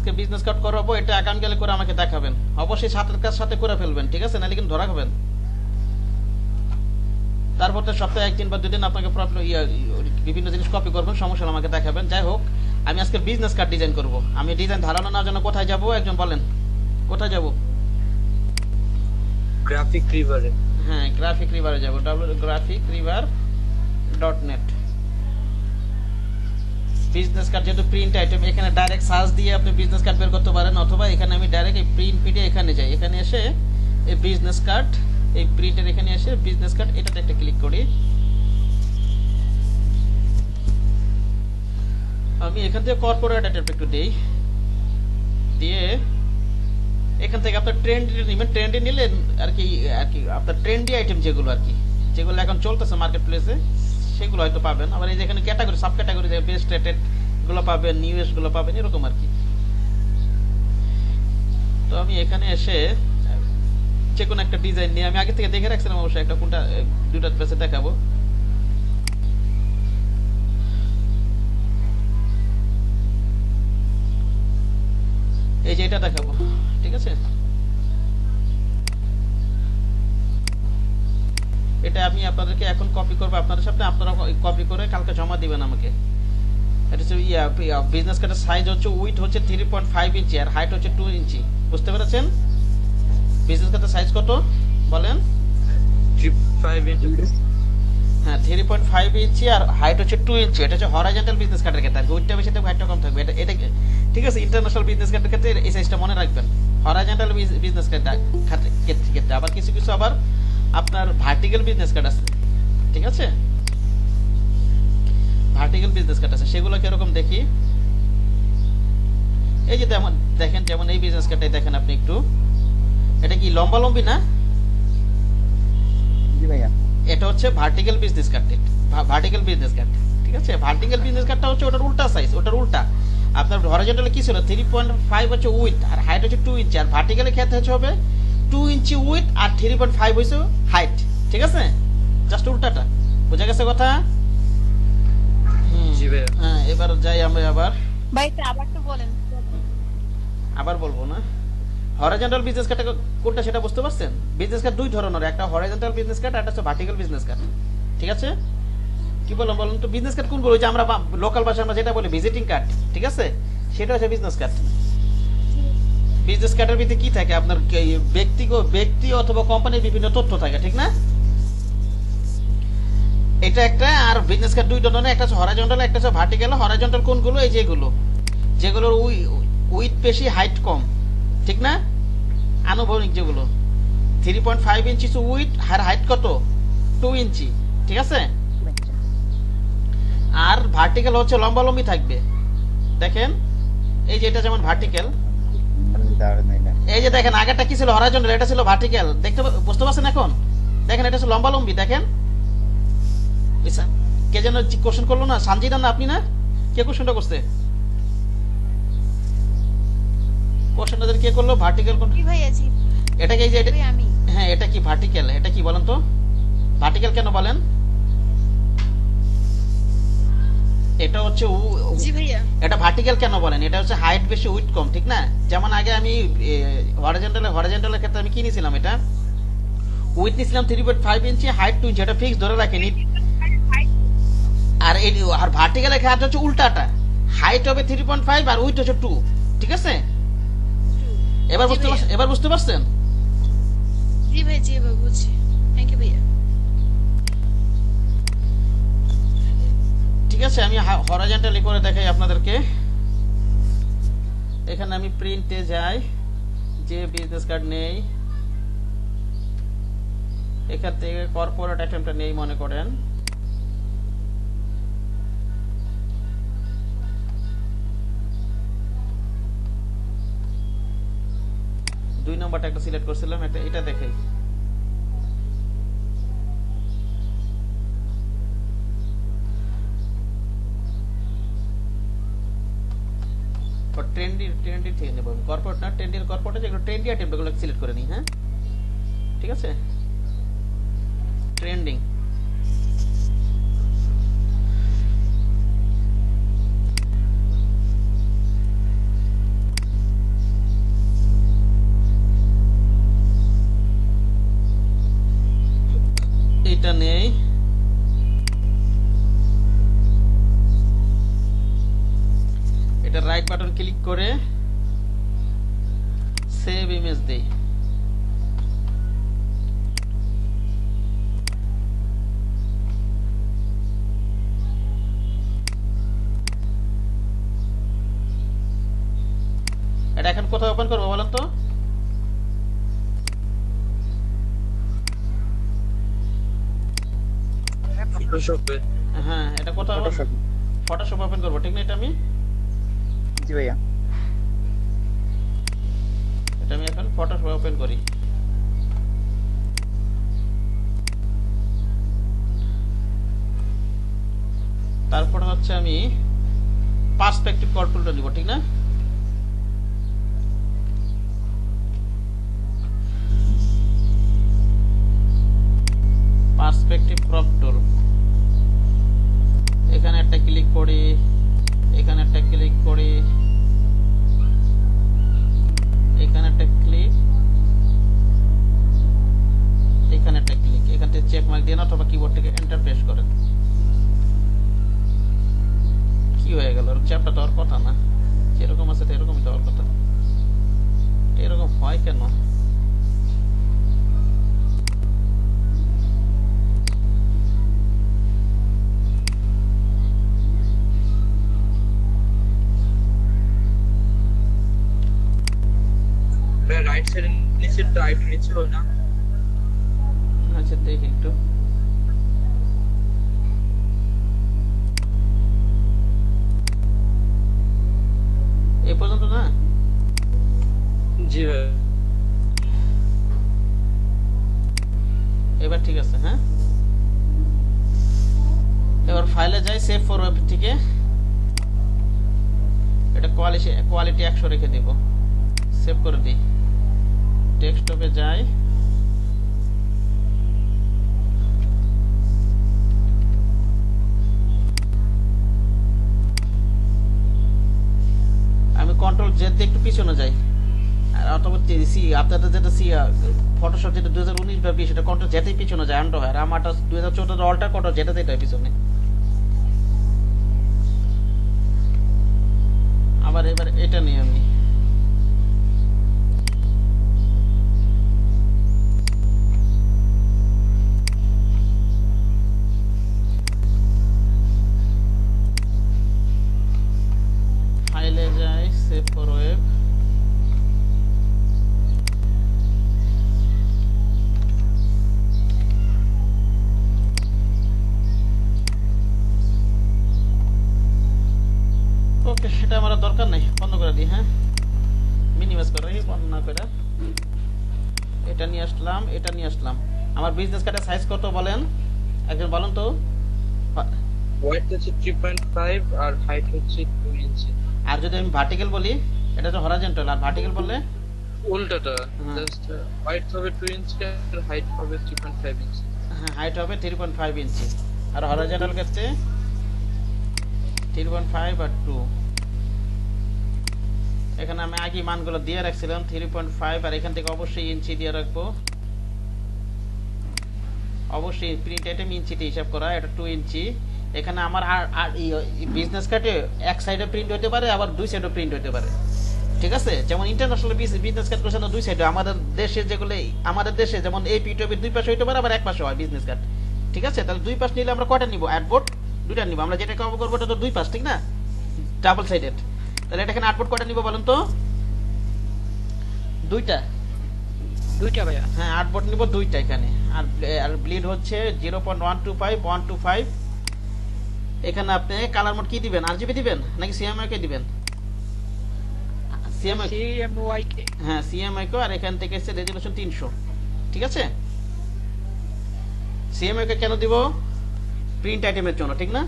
আজকে business card করাবো, এটা অ্যাকাউন্ট গেলে করে আমাকে দেখাবেন, অবশ্যই সাথের কাজ সাথে করে ফেলবেন, ঠিক আছে, নাহলে কিন্তু ধরা খাবেন। তারপর তো সপ্তাহে একদিন বা দুদিন আপনাকে বিভিন্ন জিনিস কপি করবেন, সমস্যা হলে আমাকে দেখাবেন। যাই হোক, আমি আজকে বিজনেস কার্ড ডিজাইন করব। আমি ডিজাইন ধারণা নেওয়ার জন্য কোথায় যাব একজন বলেন, কোথায় যাব? গ্রাফিক রিভারে। হ্যাঁ, গ্রাফিক রিভারে যাব, www.graphicriver.net। বিজনেস কার্ড যেহেতু প্রিন্ট আইটেম, এখানে ডাইরেক্ট সার্চ দিয়ে আপনি বিজনেস কার্ড বের করতে পারেন, অথবা এখানে আমি ডাইরেক্ট এই প্রিন্ট পিটে এখানে যাই, এখানে এসে এই বিজনেস কার্ড, এই প্রিন্টের এখানে এসে বিজনেস কার্ড এটাতে একটা ক্লিক করি। আমি এখান থেকে কর্পোরেট আইটেম একটু দেই, দিয়ে এখান থেকে আপনার ট্রেন্ডি নেবেন। ট্রেন্ডি নিলে আর কি আপনার ট্রেন্ডি আইটেম যেগুলো আর কি, যেগুলো এখন চলতেছে মার্কেট প্লেসে, সেগুলো হয়তো পাবেন। আবার এই যে এখানে category, sub category, best rated গুলো পাবেন, নিউএস্ট গুলো পাবেন, এরকম আর কি। তো আমি এখানে এসে যে কোনো একটা ডিজাইন নিয়ে, আমি আগে থেকে দেখে রাখছিলাম অবশ্যই, একটা কোনটা দুইটা পেজে দেখাবো। এই যে এটা দেখাবো, ঠিক আছে। এটা আমি আপনাদেরকে এখন কপি করবো আপনাদের সামনে, আপনারা কপি করে কালকে জমা দিবেন আমাকে। এটা হচ্ছে বিজনেস কার্ডের সাইজ হচ্ছে, উইথ হচ্ছে 3.5 ইঞ্চি আর হাইট হচ্ছে 2 ইঞ্চি। বুঝতে পেরেছেন? বিজনেস কার্ডের সাইজ কত বলেন? 3.5 ইঞ্চি। হ্যাঁ, 3.5 ইঞ্চি আর হাইট হচ্ছে 2 ইঞ্চি। এটা হচ্ছে হরাইজন্টাল বিজনেস কার্ডের ক্ষেত্রে, উইথটা বেশি থাকবে, হাইটটা কম থাকবে। এটা ঠিক আছে, ইন্টারন্যাশনাল বিজনেস কার্ডের ক্ষেত্রে এই সাইজটা মনে রাখবেন, হরাইজন্টাল বিজনেস কার্ডের ক্ষেত্রে। আবার কিছু কিছু আবার আপনার ভার্টিক্যাল বিজনেস কার্ড আছে, ঠিক আছে, ভার্টিক্যাল বিজনেস কার্ড আছে, সেগুলো কিরকম দেখি। এই যে দেখেন, যেমন এই বিজনেস কার্ডটাই দেখেন আপনি একটু, এটা কি লম্বা লম্বি না? জি ভাইয়া। এটা হচ্ছে vertical business card, vertical business card, ঠিক আছে। ভার্টিক্যাল বিজনেস কার্ডটা হচ্ছে ওটার উল্টা সাইজ, ওটার উল্টা। আপনার হরাইজন্টালে কি ছিল 3.5 হচ্ছে উইথ, আর হাইট হচ্ছে 2 ইঞ্চি, আর ভার্টিক্যালের ক্ষেত্রে হচ্ছে হবে 2 ইঞ্চি উইথ আর 3.5 হইছে হাইট, ঠিক আছে, জাস্ট উল্টাটা। বুঝা গেছে কথা? জি ভাইয়া। হ্যাঁ, এবার যাই আমরা ভাই আবার তো বলেন। আবার বলবো না। হরাইজন্টাল বিজনেস কার্ড কোনটা সেটা বুঝতে পারছেন? বিজনেস কার্ড দুই ধরনের, একটা হরাইজন্টাল বিজনেস কার্ড, একটা হচ্ছে ভার্টিক্যাল বিজনেস কার্ড, ঠিক আছে। কি বললাম বলুন তো? বিজনেস কার্ড কোনগুলো? যে আমরা লোকাল ভাষায় আমরা যেটা বলি ভিজিটিং কার্ড, ঠিক আছে, সেটা হচ্ছে বিজনেস কার্ড। বিজনেস কার্ডের ভিতরে কি থাকে? আপনার ব্যক্তি অথবা কোম্পানির বিভিন্ন তথ্য থাকে, ঠিক না? এটা একটা। আর বিজনেস কার্ড দুই ধরনের, একটা হচ্ছে হরাইজন্টাল, একটা হচ্ছে ভার্টিক্যাল। হরাইজন্টাল কোনগুলো? এই যেগুলোর উইথ বেশি হাইট কম, ঠিক না, আনুভূমিক যেগুলো। 3.5 ইঞ্চি উইথ আর হাইট কত? 2 ইঞ্চি, ঠিক আছে। আর ভার্টিক্যাল হচ্ছে লম্বালম্বি থাকবে। দেখেন এই যে এটা যেমন ভার্টিক্যাল, এই যে দেখেন আগেরটা কি ছিল? হরাইজন্টাল, এটা ছিল ভার্টিক্যাল। বুঝতে পারছেন এখন? দেখেন এটা হচ্ছে লম্বালম্বি, দেখেন। কে যেন কোশ্চেন করলো না? সানজিদা না আপনি না? কে কোশ্চেনটা করছে? কোশ্চেনটা কে করলো? ভার্টিক্যাল কোন? কি ভাই আছি? এটা কি? এই যে আমি। হ্যাঁ, এটা কি ভার্টিক্যাল? এটা কি বলেন তো? ভার্টিক্যাল কেন বলেন? এটা হচ্ছে জি ভাইয়া। এটা ভার্টিক্যাল কেন বলেন? এটা হচ্ছে হাইট বেশি উইথ কম, ঠিক না। যেমন আগে আমি হরাইজন্টালের ক্ষেত্রে আমি কি নিয়েছিলাম? এটা উইথ নিয়েছিলাম 3.5 ইঞ্চি, হাইট 2 ইঞ্চি, এটা ফিক্স ধরে রাখেনি। আর ভার্টিক্যালের ক্ষেত্রে হচ্ছে উল্টাটা, হাইট হবে 3.5 আর উইথ হচ্ছে 2, ঠিক আছে। এবার বুঝতে পারছেন? জি ভাই, জি ভাই, বুঝছি। থ্যাংক ইউ ভাইয়া। ঠিক আছে, আমি হরাইজন্টালি করে দেখাই আপনাদেরকে। এখানে আমি প্রিন্টে যাই, যে বিজনেস কার্ড নেই, এখান থেকে কর্পোরেট আইটেমটা নেই মনে করেন। দুই নম্বরটা একটা সিলেক্ট করছিলাম, এটা দেখাই। ট্রেন্ডি থেকে নেব, কর্পোরেট না, কর্পোরেটে যেগুলো ট্রেন্ডি আইটেমগুলো সিলেক্ট করে নিই। হ্যাঁ, ঠিক আছে, ট্রেন্ডিং। এটা রাইট বাটন ক্লিক করে সেভ ইমেজ দেই। এটা এখন কোথায় ওপেন করবো বলেন তো? ফটোশপে। হ্যাঁ, এটা কোথায় ফটোশপ ওপেন করবো, ঠিক না? এটা আমি জি ভাইয়া। এখন ফটোশপ ওপেন করি। তারপর হচ্ছে আমি পার্সপেক্টিভ কন্ট্রোলটা দিব, ঠিক না? পার্সপেক্টিভ ক্রপ টুল, এখানে একটা ক্লিক করি, এখানে একটা ক্লিক করি, এখানে একটা ক্লিক, এখানে একটা ক্লিক, এখান থেকে চেক মার্ক দিয়ে অথবা কিবোর্ড থেকে এন্টার প্রেস করেন। কি হয়ে গেল? চ্যাপটা তো আর কথা না, যেরকম আছে এরকমই তো আর কথা। এরকম হয় কেন? রাইট সাইডে নিচে টাইপ নিচে হয় না? আচ্ছা দেখি একটু। এ পর্যন্ত না? জি ভাই। এবার ঠিক আছে। হ্যাঁ, এবার ফাইলে যাই, সেভ ফর ওয়েব থেকে এটা কোয়ালিটি 100 রেখে দিব, সেভ করে দিই। ডেস্কটপে যাই, আমি কন্ট্রোল জেড দিয়ে একটু পিছনে যাই, আর অথবা সি আপনাদের যেটা সি ফটোশপ যেটা 2019 বা 20 এটা কন্ট্রোল জেডেই পিছনে যায়, আন্ডো হয়। আর আমারটা 2014 অল্টার কন্ট্রোল জেডে যেটা পিছনে। আবার এবার এটা নিয়ে আমি ফাইলে যাই, সেভ ফর ওয়েব, ওকে। সেটা আমার আর দরকার নাই, বন্ধ করে দিই। হ্যাঁ, মিনিমাইজ করে রাখি, বন্ধ না করে। এটা নিয়ে আসলাম, এটা নিয়ে আসলাম। আমার বিজনেস কার্ডের সাইজ কত বলেন একজন, বলেন তো। ওয়েট হচ্ছে 3.5 আর হাইট হচ্ছে 2 ইঞ্চি। আর যদি আমি ভার্টিক্যাল বলি, এটা তো হরাইজন্টাল, আর ভার্টিক্যাল বললে উল্টাটা, হুম। জাস্ট হাইট হবে 2 ইঞ্চি আর হাইট হবে 3.5 ইঞ্চি। হ্যাঁ, হাইট হবে 3.5 ইঞ্চি, আর হরাইজন্টাল ক্ষেত্রে 3.5 আর 2। এখানে আমি আগে মানগুলো দিয়ে রাখছিলাম 3.5, আর এখান থেকে অবশ্যই ইঞ্চি দিয়ে রাখবো। অবশ্যই প্রিন্ট আইটেম ইঞ্চিতে হিসাব করা, এটা 2 ইঞ্চি। এখানে আমার আর বিজনেস কার্ডে এক সাইডে প্রিন্ট হতে পারে, আবার দুই সাইডে প্রিন্ট হতে পারে, ঠিক আছে? যেমন ইন্টারন্যাশনাল বিজনেস কার্ড করছে না দুই সাইডে, আমাদের দেশে যেগুলো, আমাদের দেশে যেমন এই পিটবের দুই পাশে হতে পারে, আবার এক পাশে হয় বিজনেস কার্ড, ঠিক আছে? তাহলে দুই পাশ নিলে আমরা কয়টা নিব? অ্যাডবোর্ড দুইটা নিব। আমরা যেটা কভার করবো ওটা তো দুই পাশ, ঠিক না? Double sided. তাহলে এটা এখানে আর্টবোর্ড কয়টা নিব বলেন তো? দুইটা। দুইটা ভাইয়া। হ্যাঁ, আর্টবোর্ড নিব দুইটা এখানে। আর ব্লিড হচ্ছে 0.125 125। এখানে আপনি কালার মোড কি দিবেন? আরজিবি দিবেন নাকি সিএমআই কে দিবেন? সিএমআই, সিএমওয়াই কে। হ্যাঁ সিএমআই কে। আর এখান থেকে এসে রেজুলেশন 300, ঠিক আছে? সিএমআই কে কেন দিব? প্রিন্ট আইটেমের জন্য, ঠিক না?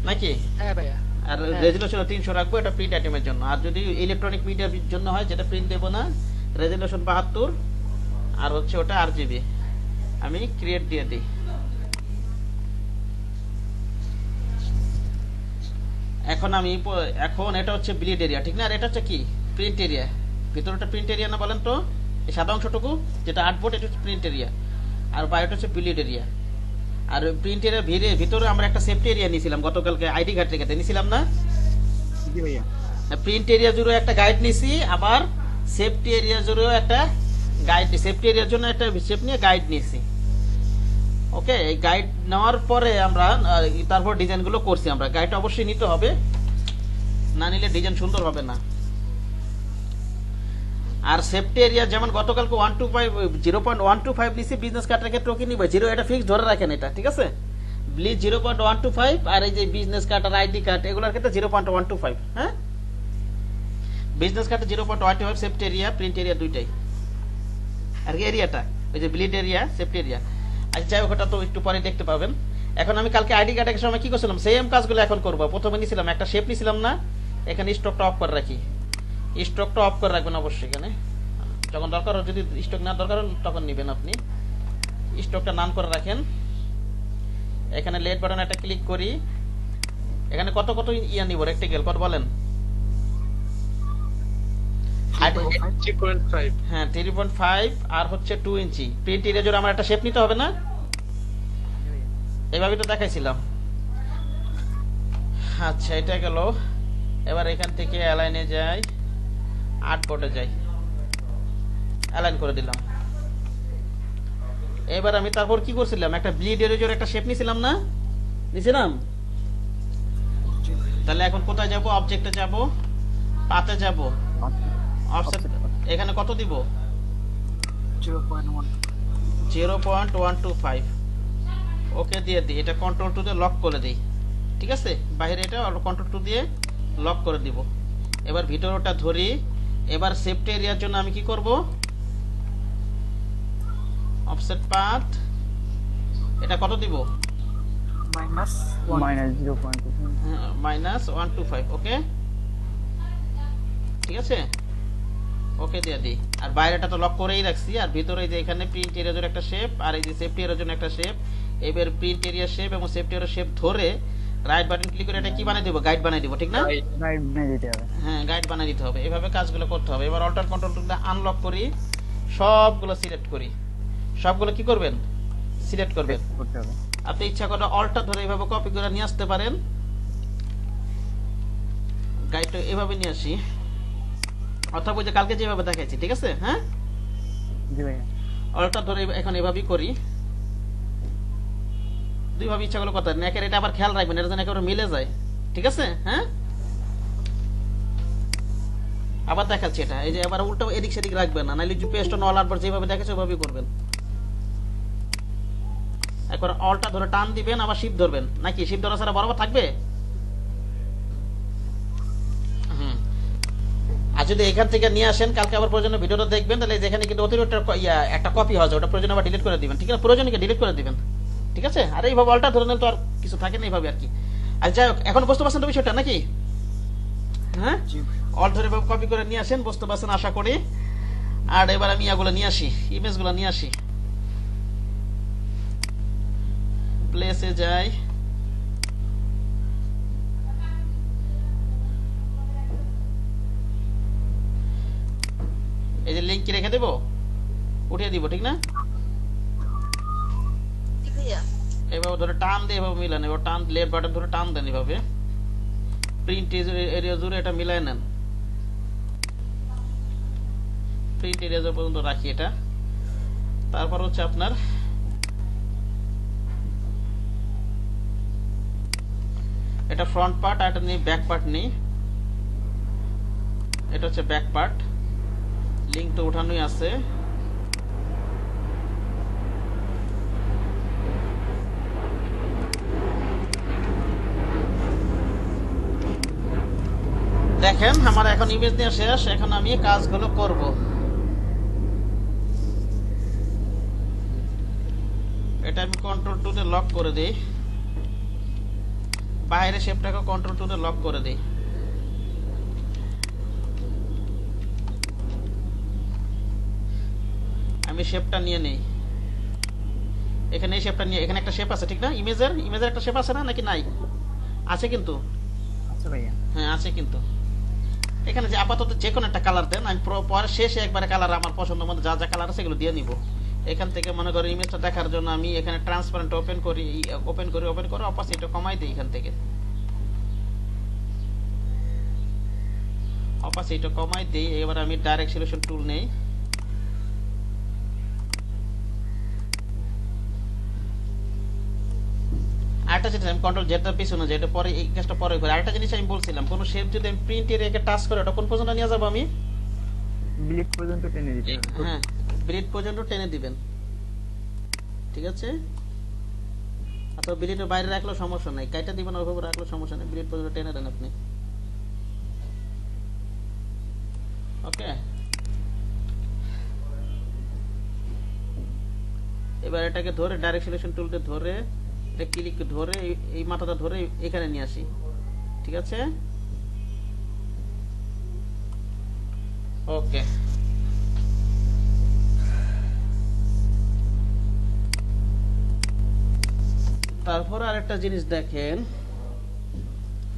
নাকি? হ্যাঁ ভাইয়া। আর হ্যাঁ। রেজুলেশন 300 রাখবো, এটা প্রিন্ট আইটেমের জন্য। আর যদি ইলেকট্রনিক মিডিয়ার জন্য হয়, যেটা প্রিন্ট দেবো না, রেজুলেশন 72, আর হচ্ছে ওটা আরজিবি। আমি ক্রিয়েট দিয়ে দিই। এখন এখন এটা হচ্ছে ব্লিড এরিয়া, ঠিক না? আর এটা হচ্ছে কি? Print area. ভিতরটা প্রিন্ট এরিয়া না বলেন তো? এই সাদা অংশটুকু যেটা আর্টবোর্ড, এটা হচ্ছে প্রিন্ট এরিয়া, আর বাইরেটা হচ্ছে ব্লিড এরিয়া। আর প্রিন্ট এরিয়ার ভিতরে আমরা একটা সেফটি এরিয়া নিয়েছিলাম গতকালকে আইডি কার্ড থেকে, নিয়েছিলাম না? জি ভাইয়া। প্রিন্ট এরিয়া জুড়ে একটা গাইড নিছি, আবার সেফটি এরিয়া জুড়েও একটা গাইড, সেফটি এরিয়ার জন্য একটা শেপ নিয়ে গাইড নিয়েছি। ওকে, এই গাইড নেওয়ার পরে আমরা তারপর ডিজাইনগুলো করছি। আমরা গাইড অবশ্যই নিতে হবে, না নিলে ডিজাইন সুন্দর হবে না। আর সেফটি এরিয়া যেমন গতকালকে 0.125 নিছি, বিজনেস কার্ডের ক্ষেত্রে কি নিবে 0, এটা ফিক্স ধরে রাখেন এটা, ঠিক আছে? ব্লিজ 0.125, আর এই যে বিজনেস কার্ড আর আইডি কার্ড এগুলোর ক্ষেত্রে 0.125। হ্যাঁ, বিজনেস কার্ডে 0.125 সেফটি এরিয়া, প্রিন্ট এরিয়া দুইটাই। আর কি এরিয়াটা ওই যে ব্লিড এরিয়া, সেফটি এরিয়া। আচ্ছা যাই হোক, ওটা তো একটু পরে দেখতে পাবেন। এখন আমি কালকে আইডি কার্ডের সময় কি করছিলাম, সেম কাজগুলো এখন করবো। প্রথমে নিয়েছিলাম একটা শেপ নিয়েছিলাম না, এখানে স্টকটা অফ করে রাখি। স্টকটা অফ করে রাখবেন অবশ্যই, এখানে যখন দরকার হয়, যদি স্টক না দরকার হয় তখন নেবেন আপনি। স্টকটা নান করে রাখেন। এখানে লেট বাটন একটা ক্লিক করি। এখানে কত কত ইয়া নিব রেক্টেঙ্গেল কত বলেন? 3.5 হ্যাঁ 3.5 আর হচ্ছে 2 ইঞ্চি। প্রিন্ট এরিয়া জুড়ে আমার একটা শেপ নিতে হবে না? এইভাবে তো দেখাইছিলাম। আচ্ছা এটা গেল। এবার এখান থেকে অ্যালাইনে যাই, আর্টবোর্ডে যাই, অ্যালাইন করে দিলাম। এবার আমি তারপর কি করছিলাম, একটা ব্লিড এরিয়া একটা শেপ নিছিলাম না, নিছিলাম? তাহলে এখন কোথায় যাব? অবজেক্টে যাব, পাতে যাব, অফসেট এখানে কত দিব? 0.125। ওকে দিয়ে দিই, এটা কন্ট্রোল টু দিয়ে লক করে দিই, ঠিক আছে? বাইরে এটা কন্ট্রোল টু দিয়ে লক করে দিব। এবার ভিতরটা ধরি। এবার সেফটি এরিয়ার জন্য আমি কি করব, অফসেট পাথ এটা কত দিব? -125। ওকে ঠিক আছে, ওকে দিয়ে দিই। আর বাইরেটা তো লক করেই রাখছি। আর ভিতরে এই যে এখানে প্রিন্ট এরিয়ার জন্য একটা শেপ, আর এই যে সেফটি এরিয়ার জন্য একটা শেপ। এবার প্রিন্ট এরিয়া শেপ এবং সেফটি এরিয়া শেপ ধরে রাইট বাটন ক্লিক করে এটা কি বানিয়ে দেব? গাইড বানিয়ে দেব, ঠিক না? গাইড বানিয়ে দিতে হবে। হ্যাঁ গাইড বানিয়ে দিতে হবে। এভাবে কাজগুলো করতে হবে। এবার অল্টার কন্ট্রোল টুলটা আনলক করি, সবগুলো সিলেক্ট করি। সবগুলো কি করবেন? সিলেক্ট করবেন। করতে হবে। আপনি ইচ্ছা করে অল্টার ধরে এইভাবে কপি করে নিয়ে আসতে পারেন। গাইডটা এভাবে নিয়ে আসি, অথবা যে কালকে যেভাবে দেখাইছি, ঠিক আছে? হ্যাঁ জি ভাইয়া। অল্টার ধরে এখন এভাবেই করি। দুইভাবে ইচ্ছা করলে কথা নেকের, এটা আবার খেয়াল রাখবেন, এটা যেন একেবারে মিলে যায়, ঠিক আছে? হ্যাঁ আবার দেখাচ্ছি এটা, এই যে আবার উল্টো এদিক সেদিক রাখবেন না, নাইলে পেস্ট নলার পর যেভাবে দেখেছে ওইভাবেই করবেন। একবার অলটা ধরে টান দিবেন, আবার শিপ ধরবেন, নাকি শিপ ধরা ছাড়া বরাবর থাকবে? আর যদি এখান থেকে নিয়ে আসেন, কালকে আবার প্রয়োজনে ভিডিওটা দেখবেন, তাহলে যেখানে কিন্তু অতিরিক্ত একটা কপি হয়ে যায়, ওটা প্রয়োজন আবার ডিলিট করে দিবেন, ঠিক আছে? প্রয়োজনে ডিলিট করে দিবেন, ঠিক আছে? আর এইভাবে অলটা ধরে নেন তো আর কিছু থাকে না, এইভাবে আর কি। আর যাই হোক, এখন বুঝতে পারছেন তো বিষয়টা নাকি? হ্যাঁ অল ধরে কপি করে নিয়ে আসেন, বুঝতে পারছেন আশা করি। আর এবার আমি ইয়াগুলো নিয়ে আসি, ইমেজগুলো নিয়ে আসি, প্লেসে যাই। এই যে লিংক কি রেখে দেবো, উঠিয়ে দিব, ঠিক না? জি ভাইয়া। এভাবে ধরে টান দিয়ে এভাবে মিলান, এবার টান লেফট বাটন ধরে টান দেন, এভাবে প্রিন্ট এরিয়া জুড়ে এটা মিলাই নেন। প্রিন্ট এরিয়া পর্যন্ত রাখি এটা। তারপর হচ্ছে আপনার এটা ফ্রন্ট পার্ট, আর এটা নেই ব্যাক পার্ট নেই, এটা হচ্ছে ব্যাক পার্ট। লিংক তো উঠানোই আছে। দেখেন আমার এখন ইমেজ নিয়ে শেষ, এখন আমি কাজগুলো করব। এটা আমি কন্ট্রোল টু দিয়ে লক করে দিই, বাইরে শেপটাকে কন্ট্রোল টু দিয়ে লক করে দিই। আমি শেপটা নিয়ে নেই, এখানে এই শেপটা নিয়ে, এখানে একটা শেপ আছে, ঠিক না? ইমেজের একটা শেপ আছে না, নাকি নাই? আছে কিন্তু, আচ্ছা ভাইয়া। হ্যাঁ আছে কিন্তু। এখানে যে আপাতত যে কোনো একটা কালার দেন, আমি পরে শেষে একবারে কালার আমার পছন্দ মতো যা যা কালার আছে এগুলো দিয়ে নিব। এখান থেকে মনে করি ইমেজটা দেখার জন্য আমি এখানে ট্রান্সপারেন্ট ওপেন করে অপাসিটি কমাই দিই এখান থেকে। অপাসিটিটা কমাই দেই। এবার আমি ডাইরেক্ট সিলেকশন টুল নেই। আরেকটা জিনিস আমি কন্ট্রোল জেডটা পিছনে যাই, এটা পরে, এই কাজটা পরে করি। আরেকটা জিনিস আমি বলছিলাম, কোনো শেপ যদি আমি প্রিন্ট এরিয়াকে টাচ করে ওটা কোন পর্যন্ত নিয়ে যাবো আমি? ব্লিড পর্যন্ত টেনে দিতে হবে। হ্যাঁ, ব্রিড পর্যন্ত টেনে দিবেন, ঠিক আছে? অথবা ব্রিডের বাইরে রাখলেও সমস্যা নাই, কাইটা দিবেন ওইভাবে রাখলেও সমস্যা নেই, ব্রিড পর্যন্ত টেনে দেন আপনি। ওকে, এবার এটাকে ধরে ডাইরেক্ট সিলেকশন টুলটা ধরে এটা ক্লিক ধরে এই মাথাটা ধরে এখানে নিয়ে আসি, ঠিক আছে? ওকে, তারপর আরেকটা জিনিস দেখেন,